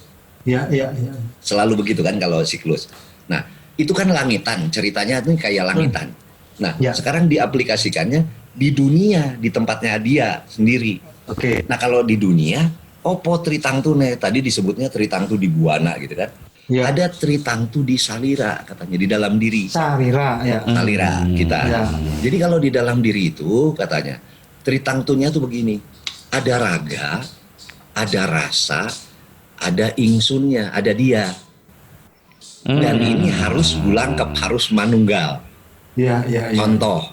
Ya, ya, ya.
Selalu begitu kan kalau siklus. Nah, itu kan langitan, ceritanya itu kayak langitan. Nah,
Ya.
sekarang diaplikasikannya di dunia, di tempatnya dia sendiri.
Oke.
Nah, kalau di dunia, opo Tritangtu nih, tadi disebutnya Tritangtu di Buana gitu kan.
Ya.
Ada Tritangtu di Salira katanya, di dalam diri.
Sarira ya.
Salira kita.
Ya.
Jadi kalau di dalam diri itu katanya, Tritangtunya tuh begini. Ada raga, ada rasa, ada ingsunnya, ada dia. Dan ini harus bulangkep, harus manunggal.
Ya, ya, ya.
Contoh,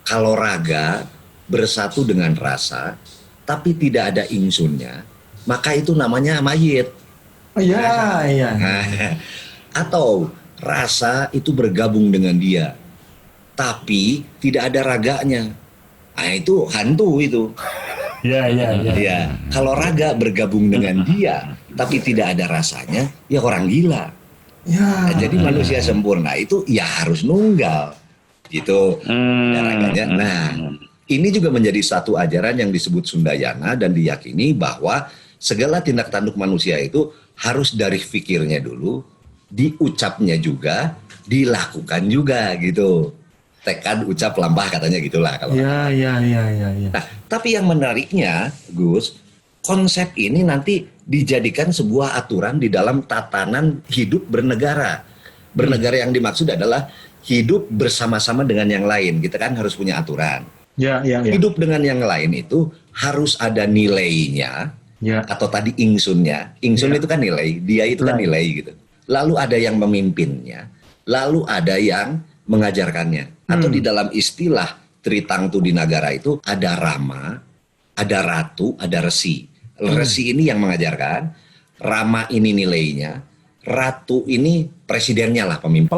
kalau raga bersatu dengan rasa, tapi tidak ada ingsunnya, maka itu namanya mayit.
Ya, ya.
Atau rasa itu bergabung dengan dia, tapi tidak ada raganya. Nah, itu hantu itu.
Ya, ya, ya.
Ya, kalau raga bergabung dengan dia, tapi tidak ada rasanya, ya orang gila.
Ya.
Nah, jadi manusia sempurna itu ya harus nunggal, gitu. Ya, raganya. Nah, ini juga menjadi satu ajaran yang disebut Sundayana dan diyakini bahwa segala tindak tanduk manusia itu harus dari fikirnya dulu, diucapnya juga, dilakukan juga gitu. Tekad, ucap, lampah katanya gitulah kalau.
Ya, ya, ya, ya, ya.
Nah, tapi yang menariknya, Gus, konsep ini nanti dijadikan sebuah aturan di dalam tatanan hidup bernegara. Bernegara yang dimaksud adalah hidup bersama-sama dengan yang lain. Kita kan harus punya aturan.
Ya, ya, ya.
Hidup dengan yang lain itu harus ada nilainya,
Ya.
atau tadi ingsunnya. Ingsun itu kan nilai, dia itu kan nilai gitu. Lalu ada yang memimpinnya, lalu ada yang mengajarkannya. Atau di dalam istilah Tritangtu di Nagara itu ada Rama, ada Ratu, ada Resi. Resi ini yang mengajarkan, Rama ini nilainya, Ratu ini presidennya lah, pemimpin.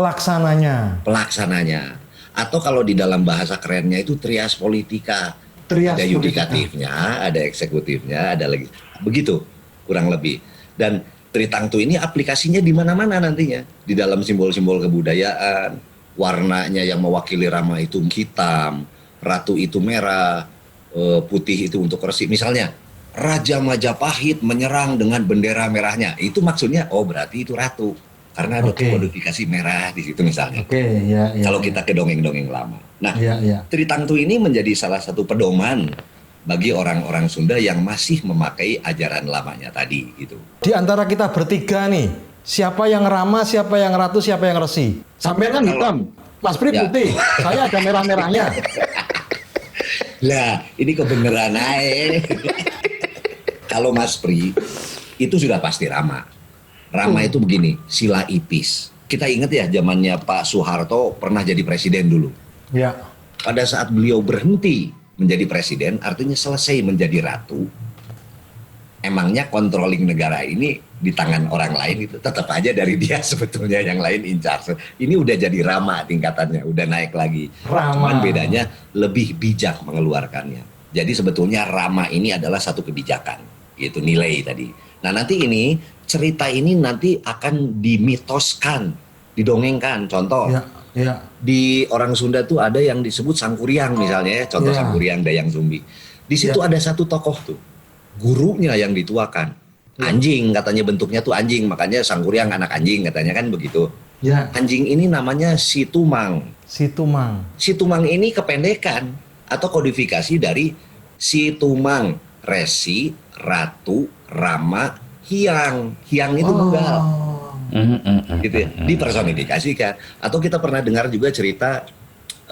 Pelaksananya. Atau kalau di dalam bahasa kerennya itu trias politika.
Trias
ada
politika.
yudikatifnya, ada eksekutifnya, ada lagi. Begitu kurang lebih. Dan Tritangtu ini aplikasinya di mana-mana nantinya. Di dalam simbol-simbol kebudayaan, warnanya yang mewakili Rama itu hitam, Ratu itu merah, putih itu untuk Resi. Misalnya, Raja Majapahit menyerang dengan bendera merahnya. Itu maksudnya, oh berarti itu Ratu. Karena ada kodifikasi merah di situ misalnya.
Oke, ya, ya.
Kalau kita ke dongeng-dongeng lama. Nah,
Ya, ya.
Tritangtu ini menjadi salah satu pedoman bagi orang-orang Sunda yang masih memakai ajaran lamanya tadi gitu.
Di antara kita bertiga nih, siapa yang Rama, siapa yang Ratu, siapa yang Resi?
Sampai kan hitam.
Mas Pri
Ya.
putih, saya ada merah-merahnya.
Lah, ini kebenaran aja. Kalau Mas Pri, itu sudah pasti Rama. Rama itu begini, sila ipis. Kita ingat ya zamannya Pak Soeharto pernah jadi presiden dulu.
Ya.
Pada saat beliau berhenti menjadi presiden, artinya selesai menjadi ratu. Emangnya controlling negara ini di tangan orang lain itu tetap aja dari dia sebetulnya, yang lain in charge. Ini udah jadi Rama tingkatannya, udah naik lagi.
Rama.
Cuman bedanya lebih bijak mengeluarkannya. Jadi sebetulnya Rama ini adalah satu kebijakan, yaitu nilai tadi. Nah nanti ini, cerita ini nanti akan dimitoskan, didongengkan. Contoh,
Ya, ya.
di orang Sunda tuh ada yang disebut Sangkuriang misalnya ya, contoh
Ya.
Sangkuriang Dayang Sumbi. Di situ
Ya.
ada satu tokoh tuh, gurunya yang dituakan. Anjing, katanya bentuknya tuh anjing, makanya Sangkuriang anak anjing katanya kan begitu.
Ya,
Anjing ini namanya Situmang.
Situmang.
Situmang ini kependekan atau kodifikasi dari Situmang, Resi, Ratu, Rama, Hyang. Hyang itu tunggal. gitu ya, dipersonifikasikan. Atau kita pernah dengar juga cerita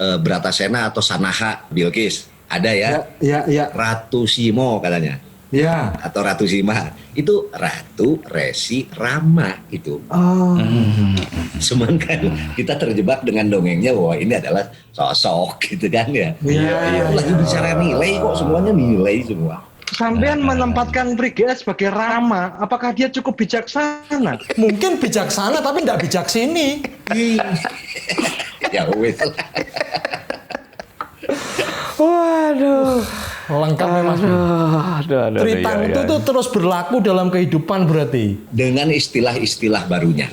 Bratasena atau Sanaha Bilqis, ada ya,
Ya.
Ratu Simo katanya,
Ya.
atau Ratu Sima, itu Ratu Resi Rama itu.
Oh.
Cuman kan kita terjebak dengan dongengnya bahwa ini adalah sosok gitu kan ya.
Iya.
Lagi bicara nilai kok, semuanya nilai semua.
Sampean menempatkan Prigias sebagai Rama, apakah dia cukup bijaksana?
Mungkin bijaksana tapi tidak bijak sini.
Ya wes.
Waduh.
Lengkap ya Mas.
Aduh,
Tritang
iya,
itu
iya.
tuh terus berlaku dalam kehidupan berarti.
Dengan istilah-istilah barunya.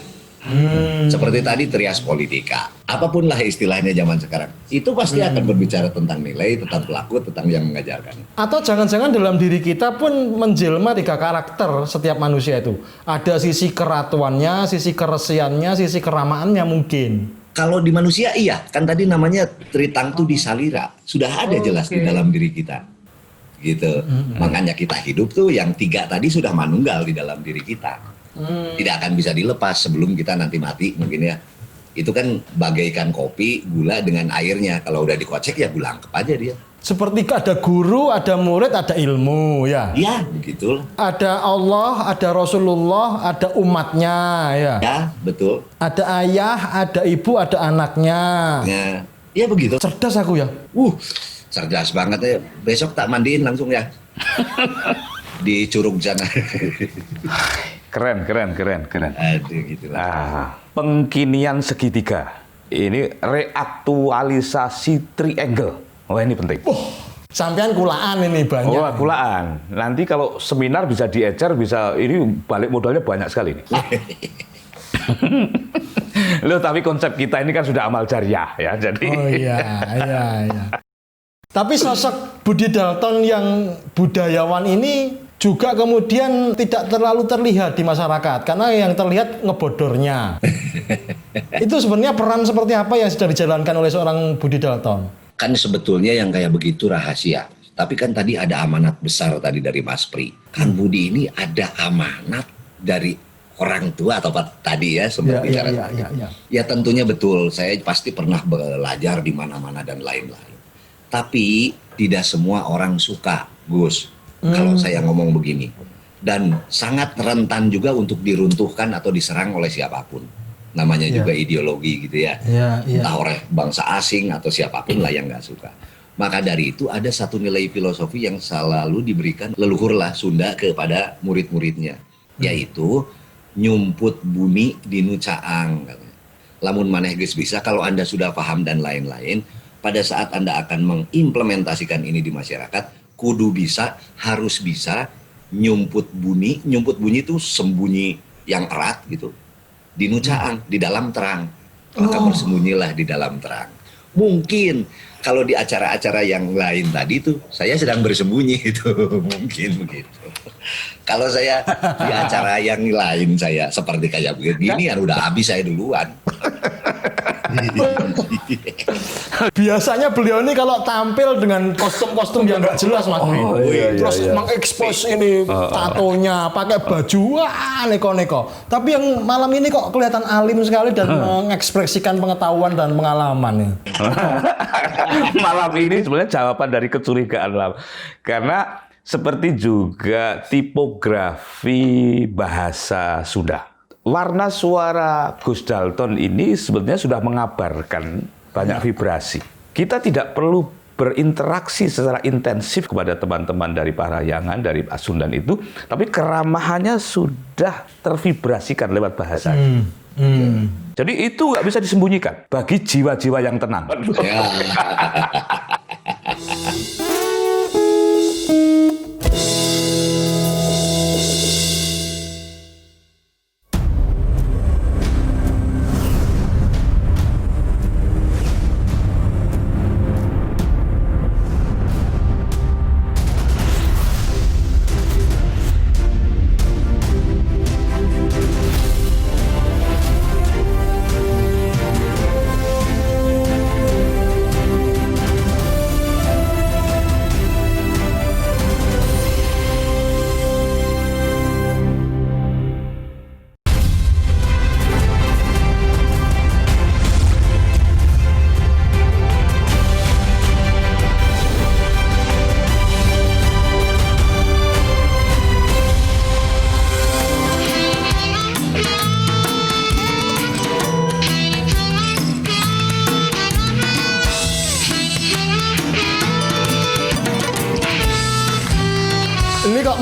Seperti tadi trias politika. Apapun lah istilahnya zaman sekarang. Itu pasti akan berbicara tentang nilai, tentang pelaku, tentang yang mengajarkan.
Atau jangan-jangan dalam diri kita pun menjelma 3 karakter setiap manusia itu. Ada sisi keratuannya, sisi keresiannya, sisi keramaannya mungkin.
Kalau di manusia iya, kan tadi namanya Tritangtu di Salira. Sudah ada jelas di dalam diri kita. Gitu. Makanya kita hidup tuh yang 3 tadi sudah manunggal di dalam diri kita. Tidak akan bisa dilepas sebelum kita nanti mati mungkin ya. Itu kan bagaikan kopi, gula dengan airnya. Kalau udah dikocek ya gula angkep aja dia.
Seperti ada guru, ada murid, ada ilmu ya.
Ya, begitulah.
Ada Allah, ada Rasulullah, ada umatnya ya.
Ya, betul.
Ada ayah, ada ibu, ada anaknya.
Ya begitu.
Cerdas aku ya.
Cerdas banget ya. Besok tak mandiin langsung ya. Di Curug sana.
Keren.
Aduh, gitulah.
Pengkinian segitiga. Ini reaktualisasi triangle. Oh ini penting.
Sampean kulaan ini banyak.
Oh kulaan. Nanti kalau seminar bisa diecer, bisa ini balik modalnya banyak sekali nih. Loh tapi konsep kita ini kan sudah amal jariah ya. Jadi.
Oh iya. Tapi sosok Budi Dalton yang budayawan ini juga kemudian tidak terlalu terlihat di masyarakat karena yang terlihat ngebodornya. Itu sebenarnya peran seperti apa yang sudah dijalankan oleh seorang Budi Dalton?
Kan sebetulnya yang kayak begitu rahasia. Tapi kan tadi ada amanat besar tadi dari Mas Pri. Kang Budi ini ada amanat dari orang tua atau apa tadi ya sebelum bicara. Ya tentunya betul. Saya pasti pernah belajar di mana-mana dan lain-lain. Tapi tidak semua orang suka, Gus. Kalau saya ngomong begini. Dan sangat rentan juga untuk diruntuhkan atau diserang oleh siapapun. Namanya juga ideologi gitu ya. Entah oleh bangsa asing atau siapapun lah yang nggak suka. Maka dari itu ada satu nilai filosofi yang selalu diberikan leluhurlah Sunda kepada murid-muridnya. Yaitu nyumput bumi dinu caang. Lamun maneh geus bisa, kalau Anda sudah paham dan lain-lain, pada saat Anda akan mengimplementasikan ini di masyarakat, kudu bisa, harus bisa nyumput bunyi itu sembunyi yang erat gitu. Dinu caang, di dalam terang. Maka bersembunyilah di dalam terang. Mungkin kalau di acara-acara yang lain tadi tuh saya sedang bersembunyi itu mungkin begitu. Kalau saya di acara yang lain saya seperti kayak begini kan udah habis saya duluan.
Biasanya beliau ini kalau tampil dengan kostum-kostum yang nggak jelas Mas Pri. Terus mengekspos ini tatonya, pakai baju neko-neko. Tapi yang malam ini kok kelihatan alim sekali dan mengekspresikan pengetahuan dan pengalaman ya.
Malam ini sebenarnya jawaban dari kecurigaan lah. Karena seperti juga tipografi bahasa Sunda. Warna suara Gus Dalton ini sebenarnya sudah mengabarkan banyak vibrasi. Kita tidak perlu berinteraksi secara intensif kepada teman-teman dari Parahyangan, dari Pasundan itu, tapi keramahannya sudah tervibrasikan lewat bahasa. Jadi itu nggak bisa disembunyikan bagi jiwa-jiwa yang tenang.
Ya.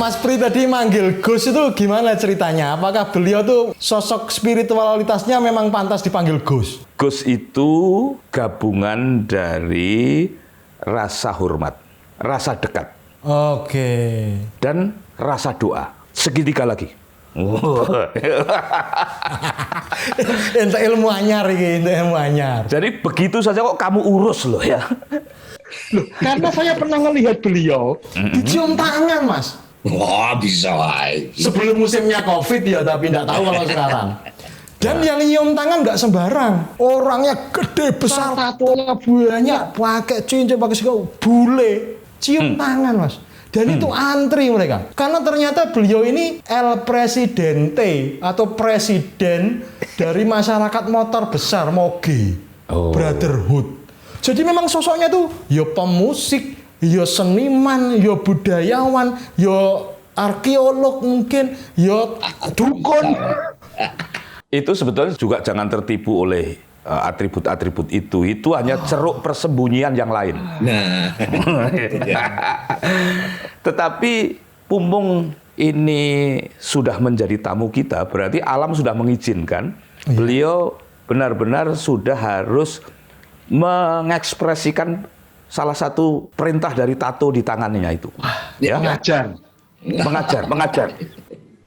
Mas Pri tadi manggil Gus itu gimana ceritanya? Apakah beliau tuh sosok spiritualitasnya memang pantas dipanggil Gus?
Gus itu gabungan dari rasa hormat, rasa dekat,
Oke.
dan rasa doa. Segitiga lagi.
Ente ilmu anyar iki, ente ilmu anyar.
Jadi begitu saja kok kamu urus loh ya.
Loh, karena saya pernah melihat beliau
Dicium tangan, Mas.
Wah, bisa wae.
Sebelum musimnya Covid ya, tapi nggak tahu kalau sekarang. Dan yang nyium tangan nggak sembarang. Orangnya gede, besar, tatonya banyak, pakai cincin, pakai segala, bule. Cium tangan, Mas. Dan itu antri mereka. Karena ternyata beliau ini El Presidente atau presiden dari masyarakat motor besar, Moge. Brotherhood. Jadi memang sosoknya tuh ya pemusik, ya seniman, ya budayawan, ya arkeolog mungkin, ya dukun.
Itu sebetulnya juga jangan tertipu oleh atribut-atribut itu. Itu hanya ceruk persembunyian yang lain.
Nah,
Tetapi pumpung ini sudah menjadi tamu kita, berarti alam sudah mengizinkan. Beliau benar-benar sudah harus mengekspresikan salah satu perintah dari tato di tangannya itu. Ya. Mengajar.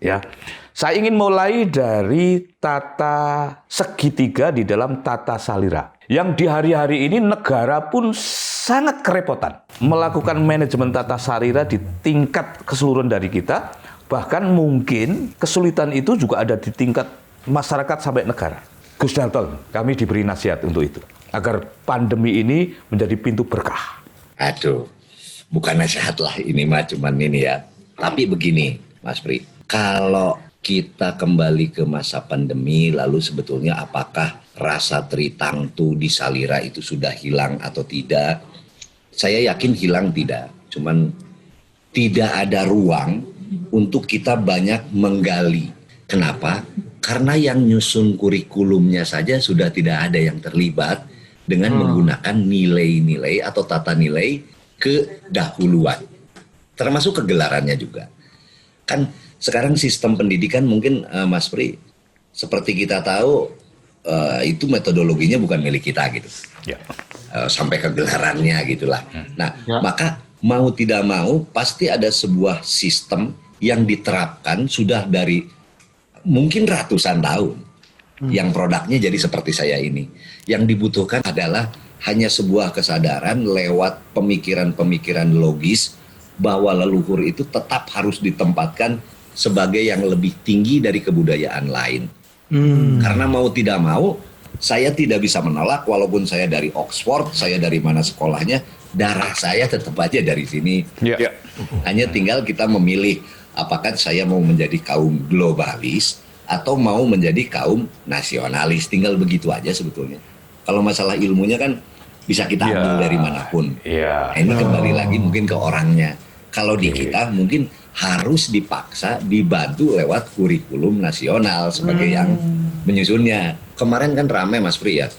Ya. Saya ingin mulai dari tata segitiga di dalam tata salira. Yang di hari-hari ini negara pun sangat kerepotan melakukan manajemen tata salira di tingkat keseluruhan dari kita. Bahkan mungkin kesulitan itu juga ada di tingkat masyarakat sampai negara. Gus Darton, kami diberi nasihat untuk itu. Agar pandemi ini menjadi pintu berkah.
aduh, bukan nasihat lah ini mah cuman ini ya. Tapi begini, Mas Pri, kalau kita kembali ke masa pandemi, lalu sebetulnya apakah rasa tritangtu di salira itu sudah hilang atau tidak? Saya yakin hilang tidak. Cuman tidak ada ruang untuk kita banyak menggali. Kenapa? Karena yang nyusun kurikulumnya saja sudah tidak ada yang terlibat dengan menggunakan nilai-nilai atau tata nilai kedahuluan. Termasuk kegelarannya juga. Kan sekarang sistem pendidikan mungkin Mas Pri, seperti kita tahu itu metodologinya bukan milik kita gitu.
Ya.
Sampai kegelarannya gitulah. Nah, maka mau tidak mau pasti ada sebuah sistem yang diterapkan sudah dari mungkin ratusan tahun. Yang produknya jadi seperti saya ini. Yang dibutuhkan adalah hanya sebuah kesadaran lewat pemikiran-pemikiran logis bahwa leluhur itu tetap harus ditempatkan sebagai yang lebih tinggi dari kebudayaan lain. Karena mau tidak mau, saya tidak bisa menolak walaupun saya dari Oxford, saya dari mana sekolahnya, darah saya tetap aja dari sini.
Ya.
Hanya tinggal kita memilih apakah saya mau menjadi kaum globalis atau mau menjadi kaum nasionalis. Tinggal begitu aja sebetulnya. Kalau masalah ilmunya kan bisa kita ambil dari manapun. Nah, ini kembali lagi mungkin ke orangnya. Kalau di kita mungkin harus dipaksa dibantu lewat kurikulum nasional sebagai yang menyusunnya. Kemarin kan ramai Mas Pri ya,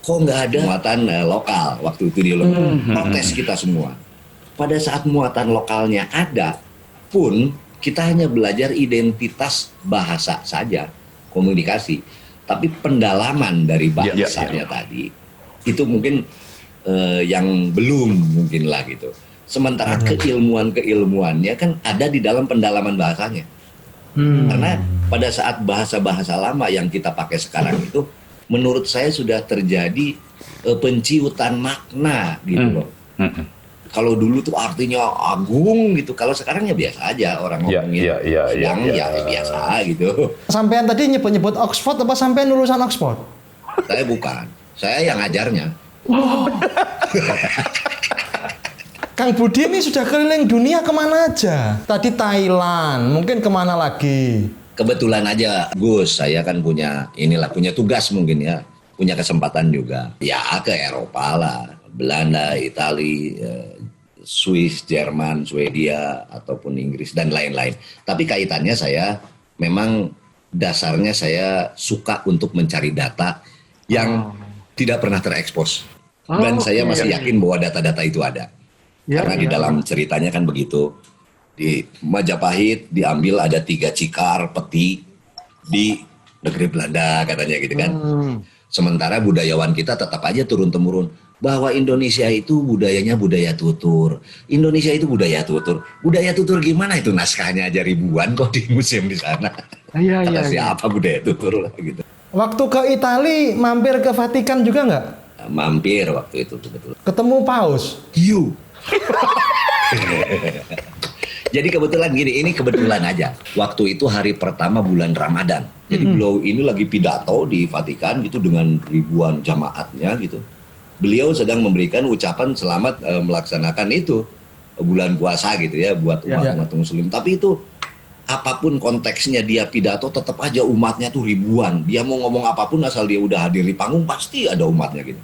kok nggak ada muatan lokal waktu itu di protes kita semua. Pada saat muatan lokalnya ada pun kita hanya belajar identitas bahasa saja, komunikasi. Tapi pendalaman dari bahasanya tadi itu mungkin yang belum mungkin lah gitu. Sementara keilmuannya kan ada di dalam pendalaman bahasanya. Karena pada saat bahasa-bahasa lama yang kita pakai sekarang itu, menurut saya sudah terjadi penciutan makna gitu loh. Kalau dulu tuh artinya agung gitu, kalau sekarang ya biasa aja orang ngomongin sedang ya biasa gitu.
Sampean tadi nyebut-nyebut Oxford apa sampean lulusan Oxford?
Saya bukan, saya yang ngajarnya.
Kang Budi ini sudah keliling dunia kemana aja? Tadi Thailand, mungkin kemana lagi?
Kebetulan aja Gus, saya kan punya tugas mungkin ya, punya kesempatan juga. Ya ke Eropa lah, Belanda, Italia, Swiss, Jerman, Swedia, ataupun Inggris dan lain-lain. Tapi kaitannya saya memang dasarnya saya suka untuk mencari data yang tidak pernah terekspos. Dan saya masih yakin bahwa data-data itu ada. Karena di dalam ceritanya kan begitu. Di Majapahit diambil ada 3 cikar peti di negeri Belanda katanya gitu kan. Sementara budayawan kita tetap aja turun-temurun bahwa Indonesia itu budayanya budaya tutur. Indonesia itu budaya tutur. Budaya tutur gimana itu, naskahnya aja ribuan kok di museum di sana.
Iya,
Kata
iya,
siapa budaya tutur lah gitu.
Waktu ke Itali mampir ke Vatikan juga nggak?
Mampir waktu itu betul.
Ketemu Paus.
Hiu. Jadi kebetulan gini, ini kebetulan aja. Waktu itu hari pertama bulan Ramadan. Jadi beliau ini lagi pidato di Vatikan gitu dengan ribuan jamaatnya gitu. Beliau sedang memberikan ucapan selamat melaksanakan itu bulan puasa gitu ya buat umat Muslim. Tapi itu apapun konteksnya dia pidato tetap aja umatnya tuh ribuan. Dia mau ngomong apapun asal dia udah hadir di panggung pasti ada umatnya gitu.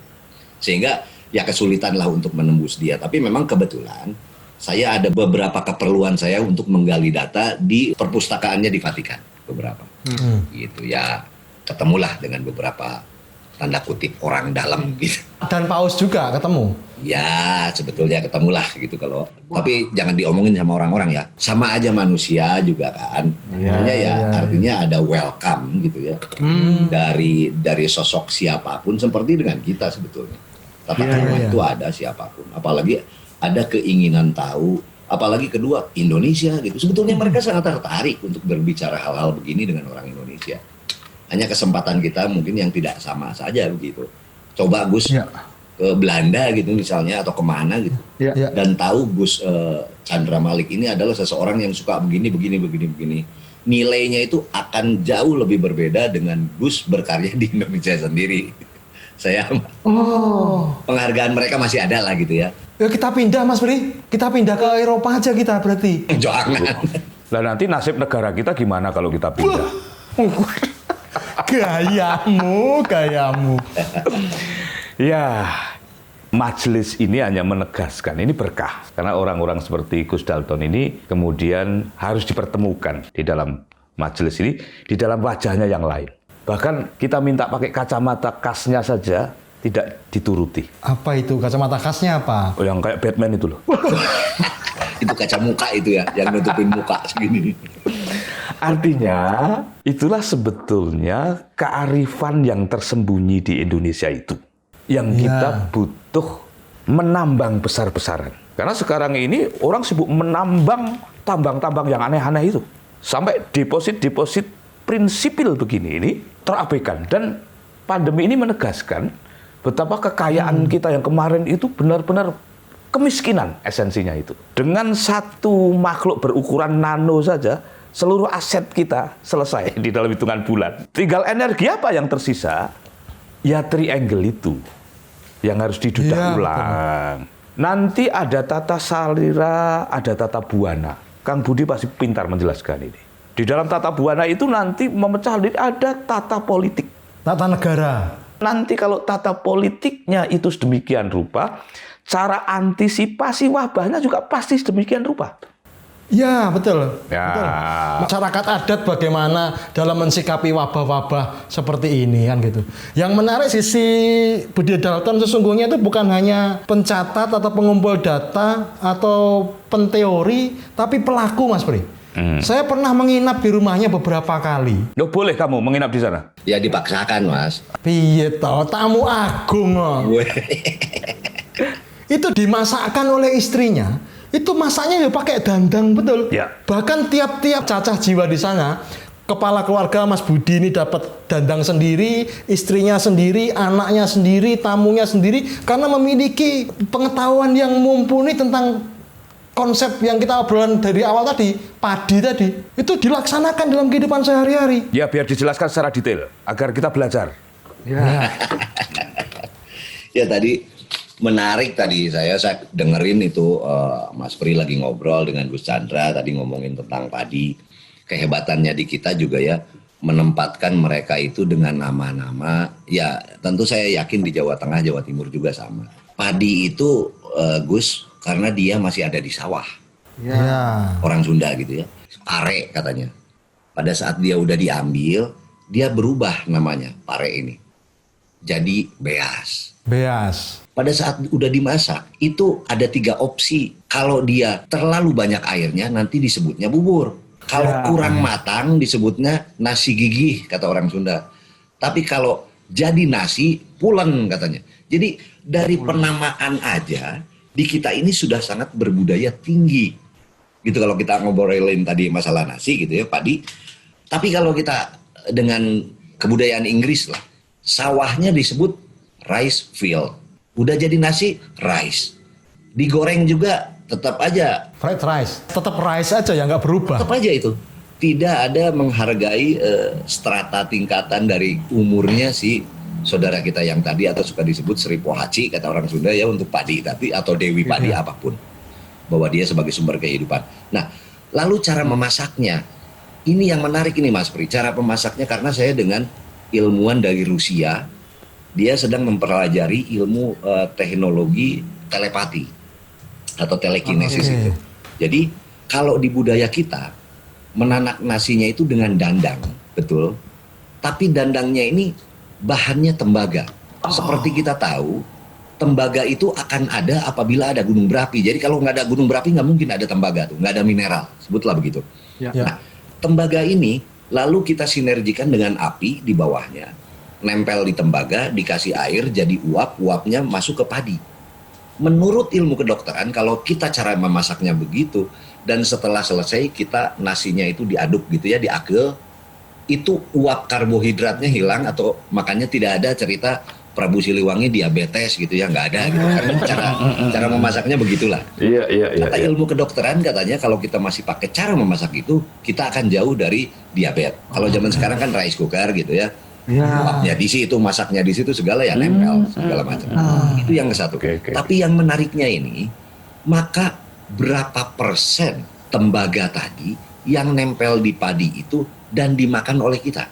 Sehingga ya kesulitan lah untuk menembus dia. Tapi memang kebetulan saya ada beberapa keperluan saya untuk menggali data di perpustakaannya di Vatikan beberapa. Gitu ya, ketemulah dengan beberapa tanda kutip orang dalam gitu.
Dan Paus juga ketemu.
Ya, sebetulnya ketemulah gitu kalau. Tapi jangan diomongin sama orang-orang ya. Sama aja manusia juga kan. Artinya ada welcome gitu ya. Dari sosok siapapun seperti dengan kita sebetulnya. Tata krama itu ada siapapun. Apalagi ada keinginan tahu, apalagi kedua Indonesia gitu. Sebetulnya mereka sangat tertarik untuk berbicara hal-hal begini dengan orang Indonesia. Hanya kesempatan kita mungkin yang tidak sama saja begitu. Coba Gus ke Belanda gitu misalnya atau kemana gitu, dan tahu Gus Chandra Malik ini adalah seseorang yang suka begini. Nilainya itu akan jauh lebih berbeda dengan Gus berkarya di Indonesia sendiri. Saya penghargaan mereka masih ada lah gitu ya.
Ya kita pindah Mas Bri, kita pindah ke Eropa aja kita berarti.
Jangan.
Lah nanti nasib negara kita gimana kalau kita pindah?
Gayamu.
Ya, majelis ini hanya menegaskan, ini berkah. Karena orang-orang seperti Gus Dalton ini kemudian harus dipertemukan di dalam majelis ini, di dalam wajahnya yang lain. Bahkan kita minta pakai kacamata khasnya saja, tidak dituruti.
Apa itu kacamata khasnya apa?
Oh, yang kayak Batman itu loh.
Itu kaca muka itu ya, yang nutupin muka segini.
Artinya, itulah sebetulnya kearifan yang tersembunyi di Indonesia itu. Yang kita butuh menambang besar-besaran. Karena sekarang ini orang sibuk menambang tambang-tambang yang aneh-aneh itu. Sampai deposit-deposit prinsipil begini ini terabaikan. Dan pandemi ini menegaskan betapa kekayaan kita yang kemarin itu benar-benar kemiskinan esensinya itu. Dengan satu makhluk berukuran nano saja, seluruh aset kita selesai di dalam hitungan bulan. Tinggal energi apa yang tersisa? Ya triangle itu yang harus didudah ulang. Nanti ada tata salira, ada tata buana. Kang Budi pasti pintar menjelaskan ini. Di dalam tata buana itu nanti memecah ada tata politik.
Tata negara.
Nanti kalau tata politiknya itu sedemikian rupa, cara antisipasi wabahnya juga pasti sedemikian rupa.
Ya, betul.
Ya.
Betul. Masyarakat adat bagaimana dalam mensikapi wabah-wabah seperti ini kan gitu. Yang menarik sisi Budi Dalton sesungguhnya itu bukan hanya pencatat atau pengumpul data atau penteori, tapi pelaku Mas Bri. Saya pernah menginap di rumahnya beberapa kali.
Loh, boleh kamu menginap di sana?
Ya dipaksakan Mas.
Piye toh, tamu agung kok. Itu dimasakkan oleh istrinya. Itu masaknya ya pakai dandang betul.
Ya.
Bahkan tiap-tiap cacah jiwa di sana, kepala keluarga Mas Budi ini dapat dandang sendiri, istrinya sendiri, anaknya sendiri, tamunya sendiri, karena memiliki pengetahuan yang mumpuni tentang konsep yang kita obrolan dari awal tadi, padi tadi, itu dilaksanakan dalam kehidupan sehari-hari.
Ya, biar dijelaskan secara detail agar kita belajar.
Ya tadi menarik tadi saya dengerin itu Mas Pri lagi ngobrol dengan Gus Chandra tadi ngomongin tentang padi. Kehebatannya di kita juga ya menempatkan mereka itu dengan nama-nama. Ya tentu saya yakin di Jawa Tengah, Jawa Timur juga sama. Padi itu Gus karena dia masih ada di sawah.
Ya.
Orang Sunda gitu ya. Pare katanya. Pada saat dia udah diambil, dia berubah namanya, pare ini. Jadi beas.
Beas.
pada saat udah dimasak, itu ada 3 opsi. Kalau dia terlalu banyak airnya, nanti disebutnya bubur. Kalau kurang matang, disebutnya nasi gigih, kata orang Sunda. Tapi kalau jadi nasi, pulen katanya. Jadi dari penamaan aja, di kita ini sudah sangat berbudaya tinggi. Gitu kalau kita ngobrolin tadi masalah nasi gitu ya, padi. Tapi kalau kita dengan kebudayaan Inggris lah, sawahnya disebut rice field. Udah jadi nasi, rice. Digoreng juga tetap aja.
Fried rice. Tetap rice aja ya, nggak berubah.
Tetap aja itu. Tidak ada menghargai strata tingkatan dari umurnya si saudara kita yang tadi, atau suka disebut Sri Pohaci, kata orang Sunda ya, untuk padi tadi, atau Dewi Padi apapun. Bahwa dia sebagai sumber kehidupan. Nah, lalu cara memasaknya. Ini yang menarik ini Mas Pri. Cara memasaknya, karena saya dengan ilmuwan dari Rusia, dia sedang mempelajari ilmu teknologi telepati atau telekinesis itu. Jadi kalau di budaya kita menanak nasinya itu dengan dandang, betul. Tapi dandangnya ini bahannya tembaga. Seperti kita tahu, tembaga itu akan ada apabila ada gunung berapi. Jadi kalau nggak ada gunung berapi nggak mungkin ada tembaga tuh, nggak ada mineral, sebutlah begitu. Nah, tembaga ini lalu kita sinergikan dengan api di bawahnya. Nempel di tembaga, dikasih air, jadi uap, uapnya masuk ke padi. Menurut ilmu kedokteran, kalau kita cara memasaknya begitu, dan setelah selesai kita nasinya itu diaduk gitu ya, diagel, itu uap karbohidratnya hilang, atau makanya tidak ada cerita Prabu Siliwangi diabetes gitu ya, nggak ada gitu. Karena cara memasaknya begitulah.
Iya.
Kata ilmu kedokteran katanya kalau kita masih pakai cara memasak itu, kita akan jauh dari diabetes. Kalau zaman sekarang kan rice cooker gitu ya. Uapnya di situ, masaknya di situ, segala ya nempel, segala macam. Itu yang ke satu. Tapi yang menariknya ini, maka berapa persen tembaga tadi yang nempel di padi itu dan dimakan oleh kita?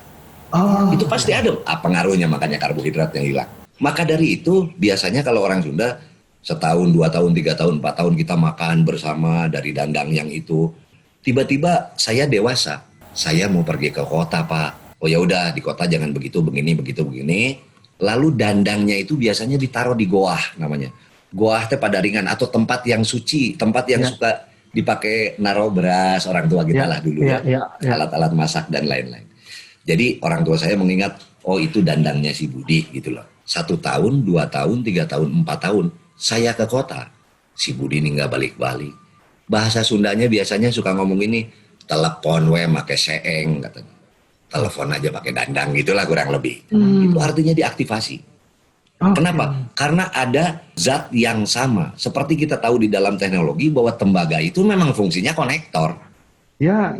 Itu pasti ada pengaruhnya, makanya karbohidratnya hilang. Maka dari itu biasanya kalau orang Sunda setahun, 2 tahun, 3 tahun, 4 tahun kita makan bersama dari dandang yang itu. Tiba-tiba saya dewasa, saya mau pergi ke kota Pak. Oh ya udah, di kota jangan begitu, begini. Lalu dandangnya itu biasanya ditaruh di goah namanya. Goah teh padaringan atau tempat yang suci, tempat yang suka dipakai naruh beras orang tua kita lah dulu ya. Alat-alat masak dan lain-lain. Jadi orang tua saya mengingat, oh itu dandangnya si Budi gitu loh. 1 tahun, 2 tahun, 3 tahun, 4 tahun saya ke kota, si Budi ini nggak balik-balik. Bahasa Sundanya biasanya suka ngomong ini, telepon we make seeng katanya. Telepon aja pakai dandang gitulah kurang lebih. Itu artinya diaktifasi. Kenapa? Karena ada zat yang sama. Seperti kita tahu di dalam teknologi bahwa tembaga itu memang fungsinya konektor.
Ya.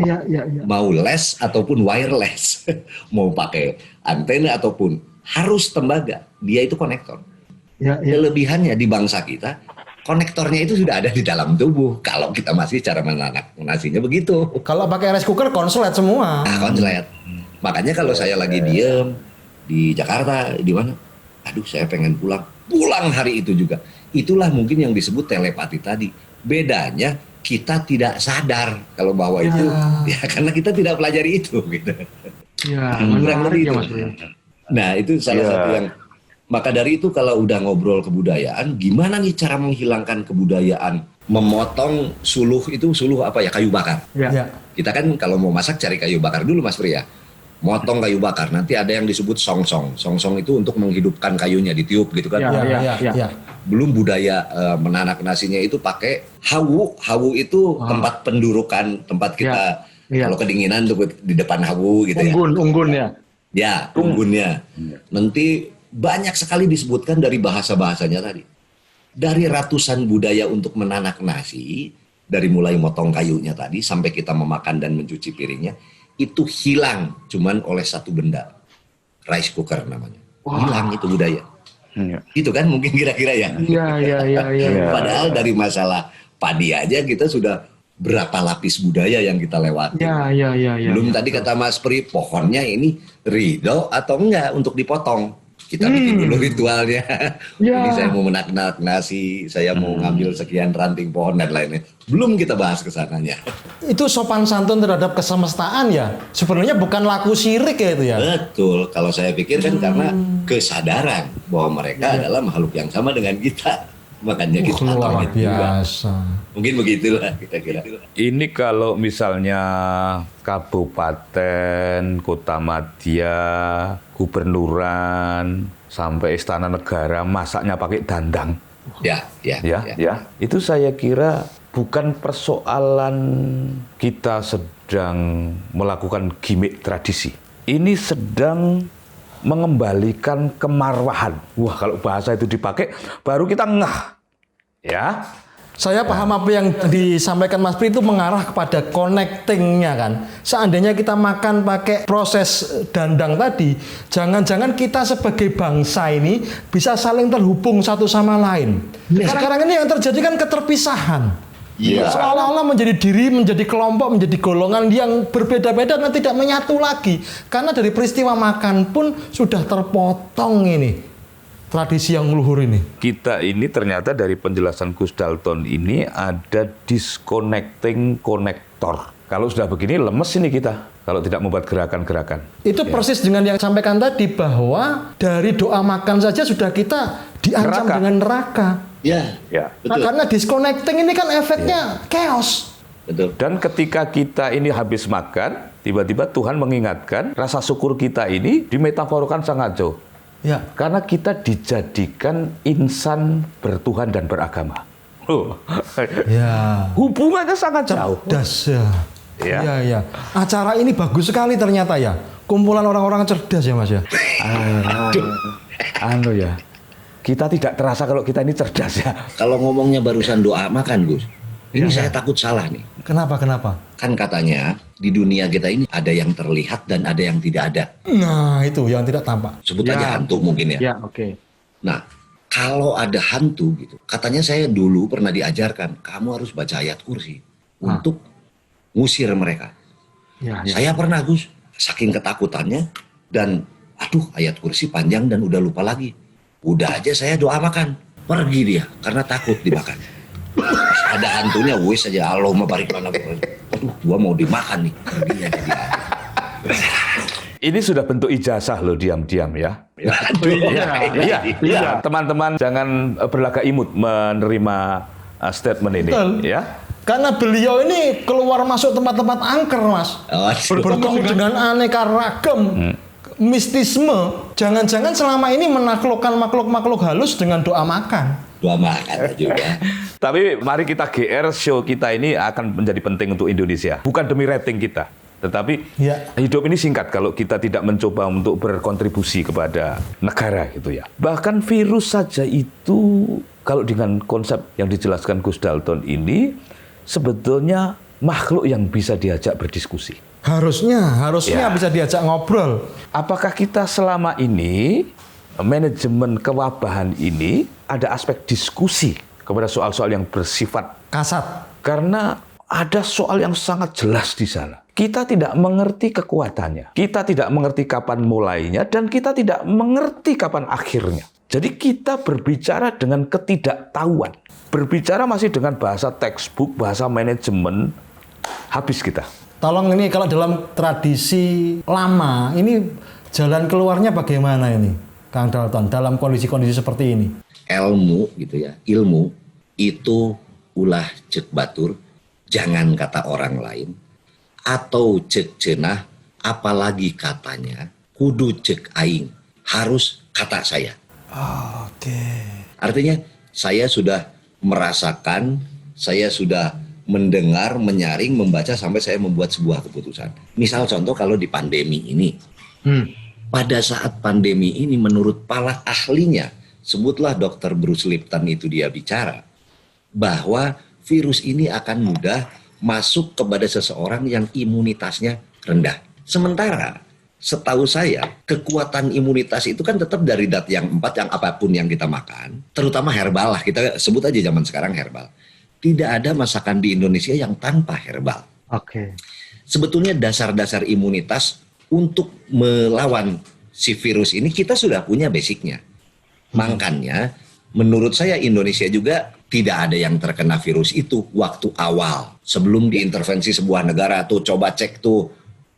Mau less ataupun wireless, mau pakai antena ataupun harus tembaga, dia itu konektor. Kelebihannya di bangsa kita, konektornya itu sudah ada di dalam tubuh. Kalau kita masih cara menanak nasinya begitu.
Kalau pakai rice cooker konslet semua.
Nah, konslet. Makanya kalau saya lagi diem di Jakarta, di mana? Aduh, saya pengen pulang. Pulang hari itu juga. Itulah mungkin yang disebut telepati tadi. Bedanya kita tidak sadar kalau bahwa itu, ya karena kita tidak pelajari itu gitu. Kurang lebih itu. Nah, itu salah satu yang. Maka dari itu kalau udah ngobrol kebudayaan, gimana nih cara menghilangkan kebudayaan? Memotong suluh itu, suluh apa ya? Kayu bakar. Kita kan kalau mau masak cari kayu bakar dulu Mas Pri ya. Motong kayu bakar, nanti ada yang disebut songsong. Songsong itu untuk menghidupkan kayunya, ditiup gitu kan. Belum budaya menanak nasinya itu pakai hawu. Hawu itu tempat pendurukan, tempat kita kalau kedinginan tuh di depan hawu gitu ya.
Unggun ya.
Ya, unggunnya. Nanti banyak sekali disebutkan dari bahasa-bahasanya tadi. Dari ratusan budaya untuk menanak nasi, dari mulai motong kayunya tadi sampai kita memakan dan mencuci piringnya, itu hilang cuman oleh satu benda. Rice cooker namanya. Hilang itu budaya. Itu kan mungkin kira-kira ya.
Iya.
Padahal dari masalah padi aja kita sudah berapa lapis budaya yang kita lewati. Belum tadi kata Mas Pri, pohonnya ini ridho atau enggak untuk dipotong. Kita bikin dulu ritualnya. Ini saya mau menanak nasi, saya mau ngambil sekian ranting pohon dan lainnya. Belum kita bahas kesananya.
Itu sopan santun terhadap kesemestaan ya. Sebenarnya bukan laku syirik ya itu ya.
Betul. Kalau saya pikir kan karena kesadaran. bahwa mereka adalah makhluk yang sama dengan kita. Makanya kita
Luar
target juga.
biasa.
Mungkin begitulah kita kira.
Ini kalau misalnya kabupaten, kota madya, gubernuran, sampai istana negara masaknya pakai dandang.
Ya.
Itu saya kira bukan persoalan kita sedang melakukan gimmick tradisi. Ini sedang mengembalikan kemarwahan. Wah, kalau bahasa itu dipakai, baru kita ngeh. Ya.
Saya paham apa yang disampaikan Mas Pri itu mengarah kepada connecting-nya kan. Seandainya kita makan pakai proses dandang tadi, jangan-jangan kita sebagai bangsa ini bisa saling terhubung satu sama lain. Sekarang ini yang terjadi kan keterpisahan.
Iya.
Seolah-olah menjadi diri, menjadi kelompok, menjadi golongan yang berbeda-beda dan tidak menyatu lagi. Karena dari peristiwa makan pun sudah terpotong ini tradisi yang luhur ini.
Kita ini ternyata dari penjelasan Gus Dalton ini ada disconnecting connector. Kalau sudah begini lemes ini kita kalau tidak membuat gerakan-gerakan.
Itu persis dengan yang sampaikan tadi bahwa dari doa makan saja sudah kita diancam
Neraka.
dengan neraka.
Ya.
Ya.
Nah, karena disconnecting ini kan efeknya chaos.
Betul.
Dan ketika kita ini habis makan, tiba-tiba Tuhan mengingatkan rasa syukur kita ini dimetaforkan sangat jauh.
Ya.
Karena kita dijadikan insan bertuhan dan beragama. Oh.
Ya.
Hubungannya sangat jauh.
Cerdas ya.
Ya.
Iya, iya. Acara ini bagus sekali ternyata ya. Kumpulan orang-orang cerdas ya Mas ya.
Anu ya. Kita tidak terasa kalau kita ini cerdas ya.
Kalau ngomongnya barusan doa makan, Gus. Ini saya takut salah nih.
Kenapa?
Kan katanya di dunia kita ini ada yang terlihat dan ada yang tidak ada.
Nah, itu yang tidak tampak.
Sebut aja hantu mungkin ya.
Ya, oke.
Nah, kalau ada hantu gitu, katanya saya dulu pernah diajarkan, kamu harus baca ayat kursi untuk ngusir mereka.
Ya.
Saya pernah, Gus, saking ketakutannya dan aduh ayat kursi panjang dan udah lupa lagi. Udah aja saya doa makan, pergi dia karena takut dimakan. Pas ada hantunya, wes aja Allahumma barik lana. Aduh, gua mau dimakan nih. Perginya jadi.
Ini sudah bentuk ijazah loh diam-diam ya.
Iya.
Teman-teman jangan berlagak imut menerima statement ini.
Betul.
Ya.
Karena beliau ini keluar masuk tempat-tempat angker, Mas. Bertemu dengan aneka ragam mistisme. Jangan-jangan selama ini menaklukkan makhluk-makhluk halus dengan doa makan.
Doa makan juga.
Tapi mari kita GR, show kita ini akan menjadi penting untuk Indonesia. Bukan demi rating kita. Tetapi hidup ini singkat kalau kita tidak mencoba untuk berkontribusi kepada negara gitu ya. Bahkan virus saja itu kalau dengan konsep yang dijelaskan Gus Dalton ini sebetulnya makhluk yang bisa diajak berdiskusi.
Harusnya bisa diajak ngobrol.
Apakah kita selama ini manajemen kewabahan ini ada aspek diskusi kepada soal-soal yang bersifat
Kasat.
karena ada soal yang sangat jelas di sana. Kita tidak mengerti kekuatannya. Kita tidak mengerti kapan mulainya dan kita tidak mengerti kapan akhirnya. Jadi kita berbicara dengan ketidaktahuan. Berbicara masih dengan bahasa textbook, bahasa manajemen, habis kita.
Tolong ini kalau dalam tradisi lama, ini jalan keluarnya bagaimana ini, Kang Dalton, dalam kondisi-kondisi seperti ini?
Ilmu gitu ya, ilmu itu ulah cek batur, jangan kata orang lain, atau cek cenah, apalagi katanya, kudu cek aing, harus kata saya.
Oke.
Artinya saya sudah merasakan, saya sudah mendengar, menyaring, membaca sampai saya membuat sebuah keputusan. Misal contoh kalau di pandemi ini, pada saat pandemi ini menurut para ahlinya, sebutlah Dr. Bruce Lipton itu dia bicara, bahwa virus ini akan mudah masuk kepada seseorang yang imunitasnya rendah. Sementara setahu saya kekuatan imunitas itu kan tetap dari dat yang 4 yang apapun yang kita makan, terutama herbal lah, kita sebut aja zaman sekarang herbal. Tidak ada masakan di Indonesia yang tanpa herbal.
Oke.
Sebetulnya dasar-dasar imunitas untuk melawan si virus ini kita sudah punya basicnya. Makanya menurut saya Indonesia juga tidak ada yang terkena virus itu waktu awal. Sebelum diintervensi sebuah negara tuh coba cek tuh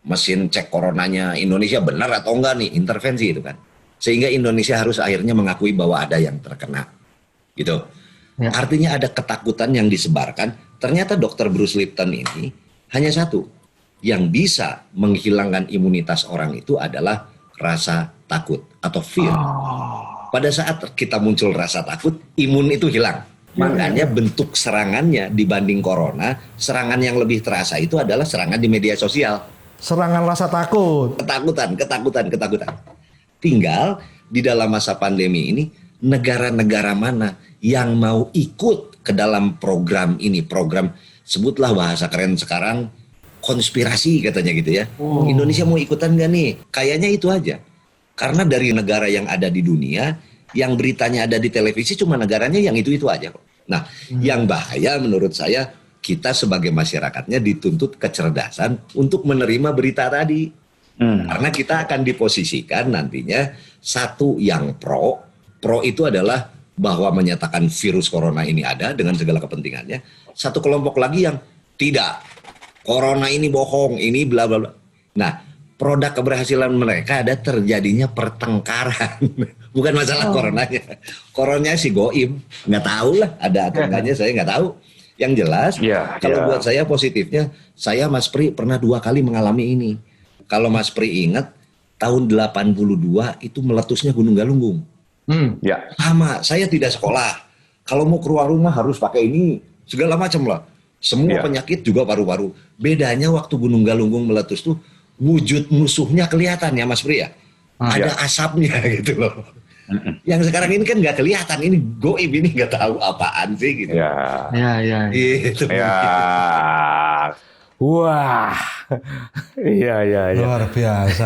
mesin cek coronanya Indonesia benar atau enggak nih, intervensi itu kan. Sehingga Indonesia harus akhirnya mengakui bahwa ada yang terkena. Gitu.
Ya.
Artinya ada ketakutan yang disebarkan. Ternyata Dr. Bruce Lipton ini hanya satu. Yang bisa menghilangkan imunitas orang itu adalah rasa takut atau fear. Pada saat kita muncul rasa takut, imun itu hilang. Makanya bentuk serangannya dibanding corona, serangan yang lebih terasa itu adalah serangan di media sosial.
Serangan rasa takut.
Ketakutan. Tinggal di dalam masa pandemi ini, negara-negara mana yang mau ikut ke dalam program ini. Program, sebutlah bahasa keren sekarang, konspirasi katanya gitu ya. Indonesia mau ikutan gak nih? Kayaknya itu aja. Karena dari negara yang ada di dunia, yang beritanya ada di televisi cuma negaranya yang itu aja kok. Nah, yang bahaya menurut saya, kita sebagai masyarakatnya dituntut kecerdasan untuk menerima berita tadi. Karena kita akan diposisikan nantinya satu yang pro itu adalah bahwa menyatakan virus corona ini ada dengan segala kepentingannya. Satu kelompok lagi yang tidak, corona ini bohong, ini bla bla bla. Nah, produk keberhasilan mereka ada terjadinya pertengkaran. Bukan masalah coronanya. Coronanya si goib, nggak tahu lah ada atau enggaknya, saya nggak tahu. Yang jelas, kalau buat saya positifnya, saya Mas Pri pernah 2 kali mengalami ini. Kalau Mas Pri ingat, tahun 82 itu meletusnya Gunung Galunggung. Sama, saya tidak sekolah. Kalau mau keluar rumah harus pakai ini, segala macam lah. Semua penyakit juga paru-paru. Bedanya waktu Gunung Galunggung meletus tuh, wujud musuhnya kelihatan ya Mas Pri ya. Ada asapnya gitu loh. Yang sekarang ini kan nggak kelihatan, ini goib, ini nggak tahu apaan sih gitu.
Ya.
Gitu.
Wah. Iya.
Luar biasa.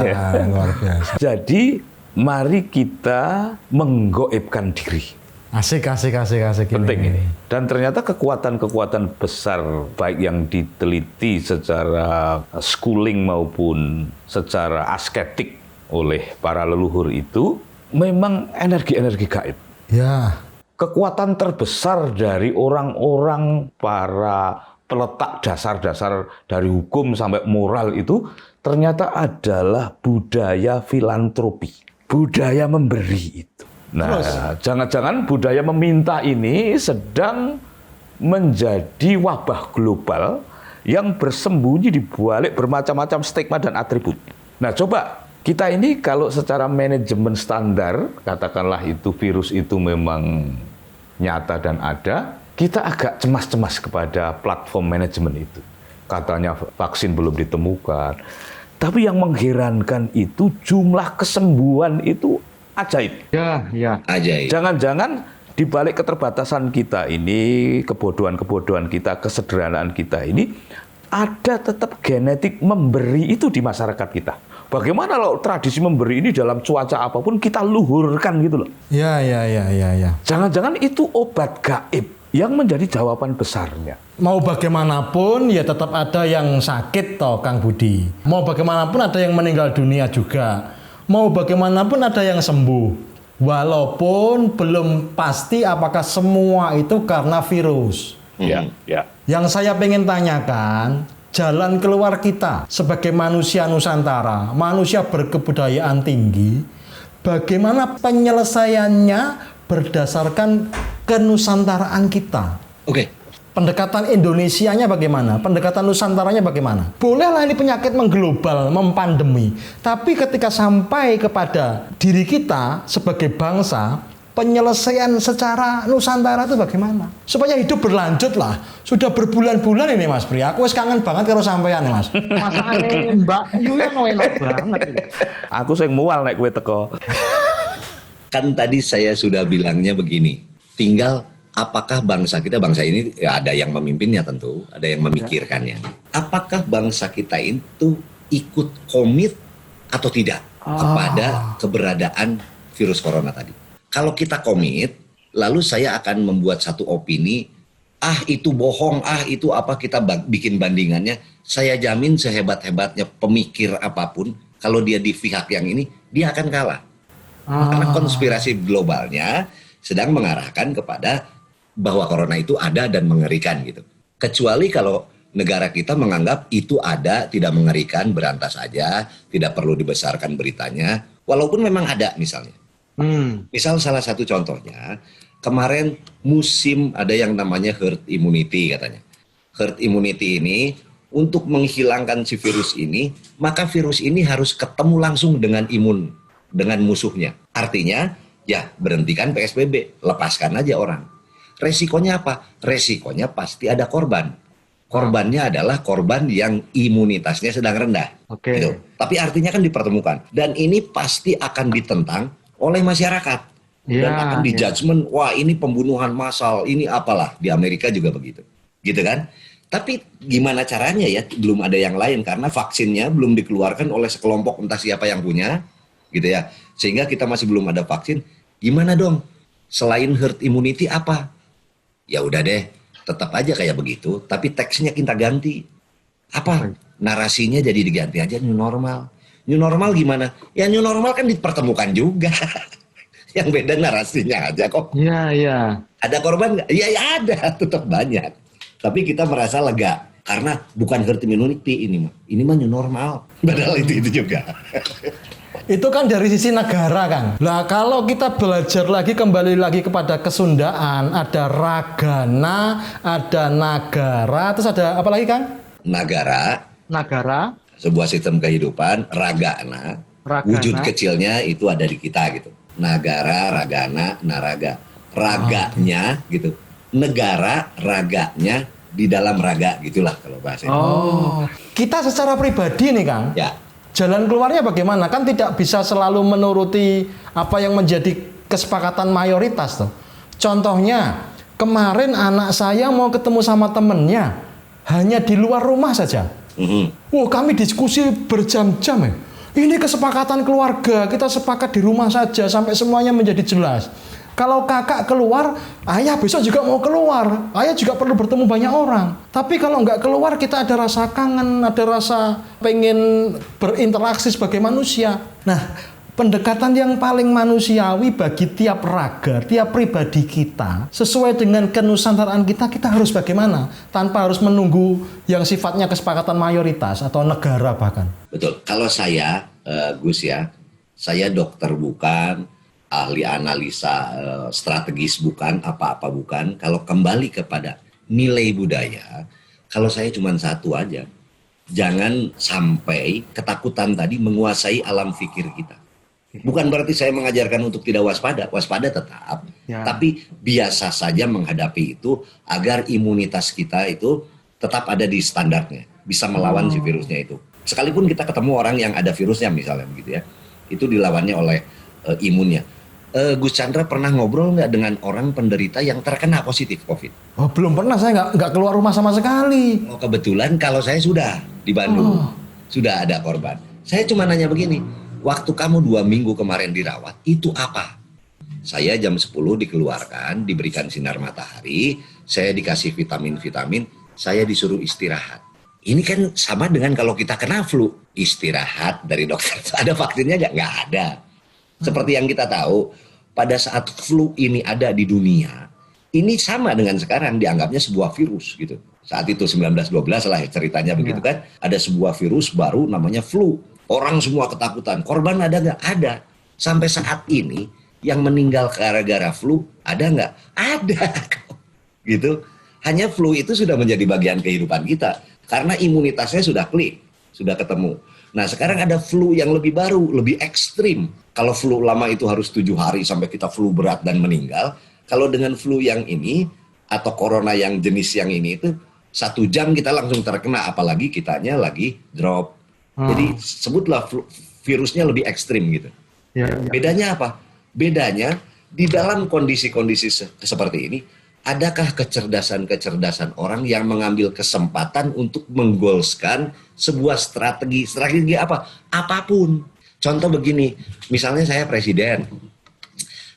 Jadi mari kita menggoibkan diri.
Asik.
Penting ini. Dan ternyata kekuatan-kekuatan besar, baik yang diteliti secara schooling maupun secara asketik oleh para leluhur itu, memang energi-energi gaib.
Ya.
Kekuatan terbesar dari orang-orang para peletak dasar-dasar dari hukum sampai moral itu ternyata adalah budaya filantropi. Budaya memberi itu. Nah, jangan-jangan budaya meminta ini sedang menjadi wabah global yang bersembunyi di balik bermacam-macam stigma dan atribut. Nah, coba kita ini kalau secara manajemen standar, katakanlah itu virus itu memang nyata dan ada, kita agak cemas-cemas kepada platform manajemen itu. Katanya vaksin belum ditemukan. Tapi yang mengherankan itu jumlah kesembuhan itu ajaib.
Ya.
Ajaib.
Jangan-jangan di balik keterbatasan kita ini, kebodohan-kebodohan kita, kesederhanaan kita ini, ada tetap genetik memberi itu di masyarakat kita. Bagaimana kalau tradisi memberi ini dalam cuaca apapun kita luhurkan gitu loh.
Ya.
Jangan-jangan itu obat gaib yang menjadi jawaban besarnya.
Mau bagaimanapun ya tetap ada yang sakit toh Kang Budi. Mau bagaimanapun ada yang meninggal dunia juga. Mau bagaimanapun ada yang sembuh. Walaupun belum pasti apakah semua itu karena virus.
Ya.
Yang saya pengen tanyakan, jalan keluar kita sebagai manusia Nusantara, manusia berkebudayaan tinggi, bagaimana penyelesaiannya berdasarkan kenusantaraan kita.
Oke.
Pendekatan Indonesianya bagaimana? Pendekatan Nusantaranya bagaimana? Bolehlah ini penyakit mengglobal, mempandemi. Tapi ketika sampai kepada diri kita sebagai bangsa, penyelesaian secara Nusantara itu bagaimana? Supaya hidup berlanjut lah. Sudah berbulan-bulan ini Mas Pri. Aku wis kangen banget karo sampean nih Mas.
Masakane Mbak Yu yang enak banget.
Aku sing mual nek kowe teko.
Kan tadi saya sudah bilangnya begini, tinggal apakah bangsa ini ya ada yang memimpinnya tentu, ada yang memikirkannya. Apakah bangsa kita itu ikut komit atau tidak kepada keberadaan virus corona tadi? Kalau kita komit, lalu saya akan membuat satu opini, itu bohong, itu apa, kita bikin bandingannya. Saya jamin sehebat-hebatnya pemikir apapun, kalau dia di pihak yang ini, dia akan kalah. Karena konspirasi globalnya sedang mengarahkan kepada bahwa corona itu ada dan mengerikan gitu. Kecuali kalau negara kita menganggap itu ada, tidak mengerikan, berantas aja, tidak perlu dibesarkan beritanya, walaupun memang ada misalnya. Misal salah satu contohnya, kemarin musim ada yang namanya herd immunity katanya. Herd immunity ini untuk menghilangkan si virus ini, maka virus ini harus ketemu langsung dengan imun, dengan musuhnya. Artinya, ya berhentikan PSBB, lepaskan aja orang. Resikonya apa? Resikonya pasti ada korban. Korbannya adalah korban yang imunitasnya sedang rendah.
Oke.
Gitu. Tapi artinya kan dipertemukan. Dan ini pasti akan ditentang oleh masyarakat. Dan akan dijudgment, wah ini pembunuhan massal, ini apalah. Di Amerika juga begitu. Gitu kan? Tapi gimana caranya ya? Belum ada yang lain. Karena vaksinnya belum dikeluarkan oleh sekelompok entah siapa yang punya. Gitu ya. Sehingga kita masih belum ada vaksin. Gimana dong? Selain herd immunity apa? Ya udah deh, tetap aja kayak begitu, tapi teksnya kita ganti. Apa? Narasinya jadi diganti aja new normal. New normal gimana? Ya new normal kan dipertemukan juga. Yang beda narasinya aja kok.
Iya.
Ada korban nggak? Ya ada, tetap banyak. Tapi kita merasa lega. Karena bukan herd immunity ini mah. Ini mah new normal. Padahal itu juga.
Itu kan dari sisi negara, Kang. Lah kalau kita belajar lagi, kembali lagi kepada kesundaan, ada ragana, ada nagara, terus ada apa lagi, Kang?
Nagara, sebuah sistem kehidupan. Ragana, wujud kecilnya itu ada di kita gitu. Nagara, ragana, naraga. Raganya gitu. Negara, raganya di dalam raga gitulah kalau bahasa itu.
Kita secara pribadi nih, Kang.
Ya.
Jalan keluarnya bagaimana? Kan tidak bisa selalu menuruti apa yang menjadi kesepakatan mayoritas tuh. Contohnya, kemarin anak saya mau ketemu sama temennya, hanya di luar rumah saja. Wah, kami diskusi berjam-jam ya. Ini kesepakatan keluarga, kita sepakat di rumah saja sampai semuanya menjadi jelas. Kalau kakak keluar, ayah besok juga mau keluar. Ayah juga perlu bertemu banyak orang. Tapi kalau nggak keluar, kita ada rasa kangen, ada rasa pengen berinteraksi sebagai manusia. Nah, pendekatan yang paling manusiawi bagi tiap raga, tiap pribadi kita, sesuai dengan kenusantaraan kita, kita harus bagaimana? Tanpa harus menunggu yang sifatnya kesepakatan mayoritas atau negara bahkan.
Betul. Kalau saya, Gus ya, saya dokter bukan, ahli analisa strategis bukan, apa-apa bukan. Kalau kembali kepada nilai budaya, kalau saya cuma satu aja, jangan sampai ketakutan tadi menguasai alam pikir kita. Bukan berarti saya mengajarkan untuk tidak waspada, waspada tetap, tapi biasa saja menghadapi itu agar imunitas kita itu tetap ada di standarnya, bisa melawan si virusnya itu. Sekalipun kita ketemu orang yang ada virusnya misalnya begitu ya, itu dilawannya oleh imunnya. Gus Chandra pernah ngobrol nggak dengan orang penderita yang terkena positif COVID?
Oh, belum pernah, saya nggak keluar rumah sama sekali.
Oh, kebetulan kalau saya sudah di Bandung, sudah ada korban. Saya cuma nanya begini, waktu kamu 2 minggu kemarin dirawat, itu apa? Saya jam 10 dikeluarkan, diberikan sinar matahari, saya dikasih vitamin-vitamin, saya disuruh istirahat. Ini kan sama dengan kalau kita kena flu, istirahat dari dokter. Ada vaksinnya nggak? Nggak ada. Seperti yang kita tahu, pada saat flu ini ada di dunia, ini sama dengan sekarang dianggapnya sebuah virus gitu. Saat itu 1912 lah ceritanya begitu kan. Ada sebuah virus baru namanya flu. Orang semua ketakutan. Korban ada nggak? Ada. Sampai saat ini yang meninggal gara-gara flu ada nggak? Ada. Gitu. Hanya flu itu sudah menjadi bagian kehidupan kita. Karena imunitasnya sudah klik, sudah ketemu. Nah sekarang ada flu yang lebih baru, lebih ekstrim. Kalau flu lama itu harus 7 hari sampai kita flu berat dan meninggal. Kalau dengan flu yang ini atau corona yang jenis yang ini itu 1 jam kita langsung terkena, apalagi kitanya lagi drop. Jadi sebutlah virusnya lebih ekstrim gitu. Bedanya apa? Bedanya di dalam kondisi-kondisi seperti ini, adakah kecerdasan-kecerdasan orang yang mengambil kesempatan untuk menggolskan sebuah strategi apa? Apapun. Contoh begini, misalnya saya presiden,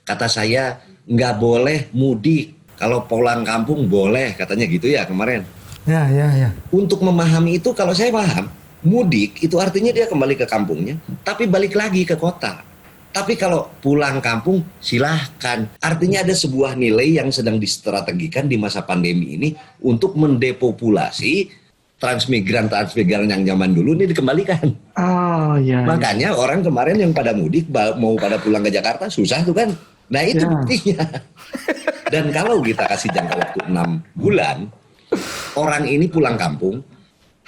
kata saya nggak boleh mudik, kalau pulang kampung boleh, katanya gitu ya kemarin.
Ya.
Untuk memahami itu kalau saya paham, mudik itu artinya dia kembali ke kampungnya, tapi balik lagi ke kota. Tapi kalau pulang kampung silahkan. Artinya ada sebuah nilai yang sedang distrategikan di masa pandemi ini untuk mendepopulasi transmigran yang zaman dulu ini dikembalikan.
Oh iya.
Makanya orang kemarin yang pada mudik mau pada pulang ke Jakarta susah tuh kan. Nah itu buktinya. Dan kalau kita kasih jangka waktu 6 bulan, orang ini pulang kampung,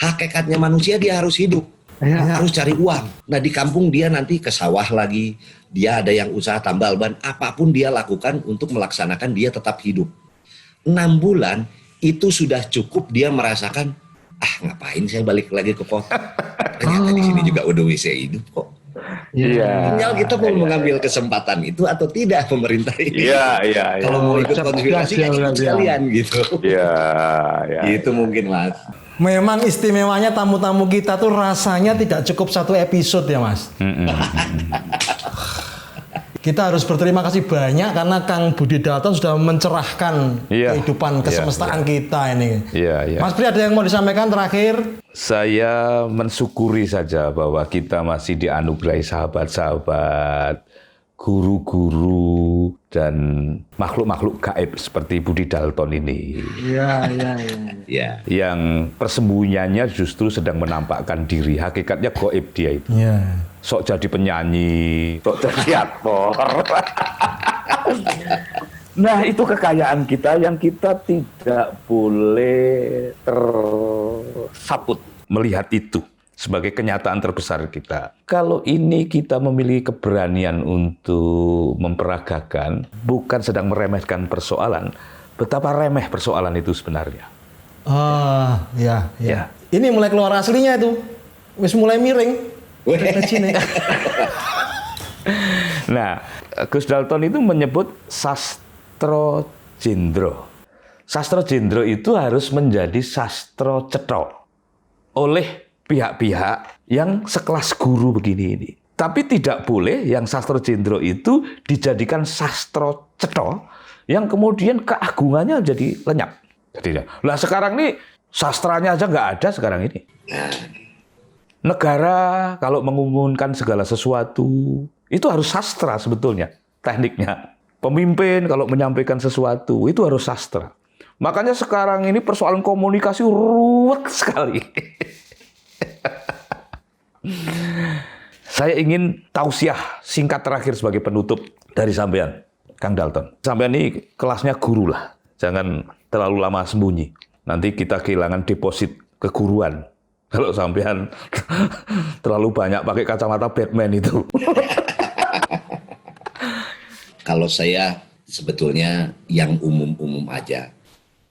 hakikatnya manusia dia harus hidup. Harus cari uang. Nah di kampung dia nanti ke sawah lagi, dia ada yang usaha tambal ban, apapun dia lakukan untuk melaksanakan dia tetap hidup. 6 bulan itu sudah cukup dia merasakan, ngapain saya balik lagi ke kota? Ternyata di sini juga udah WC hidup kok.
Iya.
Tinggal kita mau mengambil kesempatan itu atau tidak pemerintah ini.
Iya.
Kalau mau ikut konspirasi ya ikut sekalian gitu.
Iya.
Itu mungkin Mas.
Memang istimewanya tamu-tamu kita tuh rasanya tidak cukup satu episode ya Mas. Kita harus berterima kasih banyak karena Kang Budi Dalton sudah mencerahkan kehidupan kesemestaan kita ini.
Iya.
Mas Pri, ada yang mau disampaikan terakhir?
Saya mensyukuri saja bahwa kita masih dianugerahi sahabat-sahabat, guru-guru, dan makhluk-makhluk gaib seperti Budi Dalton ini.
Iya.
Yang persembunyiannya justru sedang menampakkan diri. Hakikatnya gaib dia itu.
Iya.
Sok jadi penyanyi, sok jadi aktor. Nah, itu kekayaan kita yang kita tidak boleh tersaput melihat itu sebagai kenyataan terbesar kita. Kalau ini kita memiliki keberanian untuk memperagakan, bukan sedang meremehkan persoalan, betapa remeh persoalan itu sebenarnya.
Ya. Ini mulai keluar aslinya itu. Wis mulai miring.
Nah, Gus Dalton itu menyebut sastra jendro. Sastra jendro itu harus menjadi sastra cetha oleh pihak-pihak yang sekelas guru begini ini. Tapi tidak boleh yang sastra jendro itu dijadikan sastra cetha yang kemudian keagungannya jadi lenyap. Jadi, sekarang ini sastranya aja nggak ada sekarang ini. Negara kalau mengumumkan segala sesuatu, itu harus sastra sebetulnya, tekniknya. Pemimpin kalau menyampaikan sesuatu, itu harus sastra. Makanya sekarang ini persoalan komunikasi ruwet sekali. Saya ingin tausiah singkat terakhir sebagai penutup dari sampean, Kang Dalton. Sampean ini kelasnya guru lah, jangan terlalu lama sembunyi. Nanti kita kehilangan deposit keguruan. Kalau sampean terlalu banyak pakai kacamata Batman itu.
Kalau saya sebetulnya yang umum-umum aja.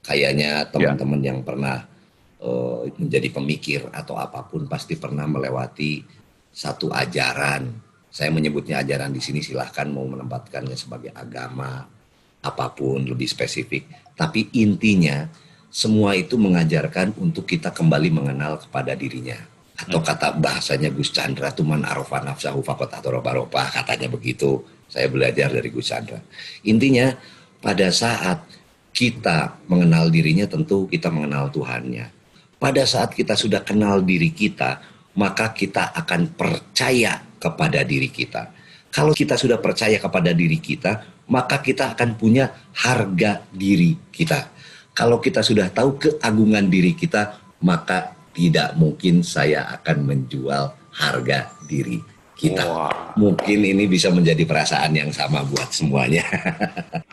Kayaknya teman-teman yang pernah menjadi pemikir atau apapun pasti pernah melewati satu ajaran. Saya menyebutnya ajaran di sini, silahkan mau menempatkannya sebagai agama, apapun lebih spesifik. Tapi intinya semua itu mengajarkan untuk kita kembali mengenal kepada dirinya. Atau kata bahasanya Gus Chandra, tuman arofa nafsahu faqad atoroba, katanya begitu. Saya belajar dari Gus Chandra. Intinya pada saat kita mengenal dirinya, tentu kita mengenal Tuhannya. Pada saat kita sudah kenal diri kita, maka kita akan percaya kepada diri kita. Kalau kita sudah percaya kepada diri kita, maka kita akan punya harga diri kita. Kalau kita sudah tahu keagungan diri kita, maka tidak mungkin saya akan menjual harga diri kita. Mungkin ini bisa menjadi perasaan yang sama buat semuanya.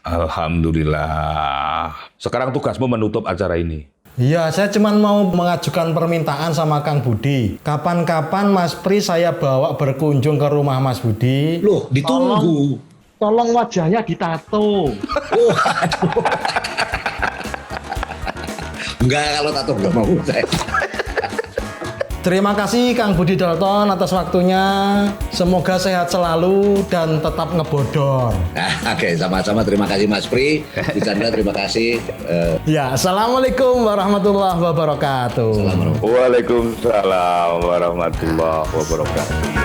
Alhamdulillah. Sekarang tugasmu menutup acara ini.
Iya, saya cuma mau mengajukan permintaan sama Kang Budi. Kapan-kapan Mas Pri saya bawa berkunjung ke rumah Mas Budi.
Loh, ditunggu.
Tolong wajahnya ditato.
Enggak, kalau tato nggak mau saya.
Terima kasih Kang Budi Dalton atas waktunya. Semoga sehat selalu dan tetap ngebodor.
Oke, sama-sama. Terima kasih Mas Pri. Gus Chandra, terima kasih.
Ya, Assalamualaikum warahmatullahi wabarakatuh.
Assalamualaikum.
Waalaikumsalam warahmatullahi wabarakatuh.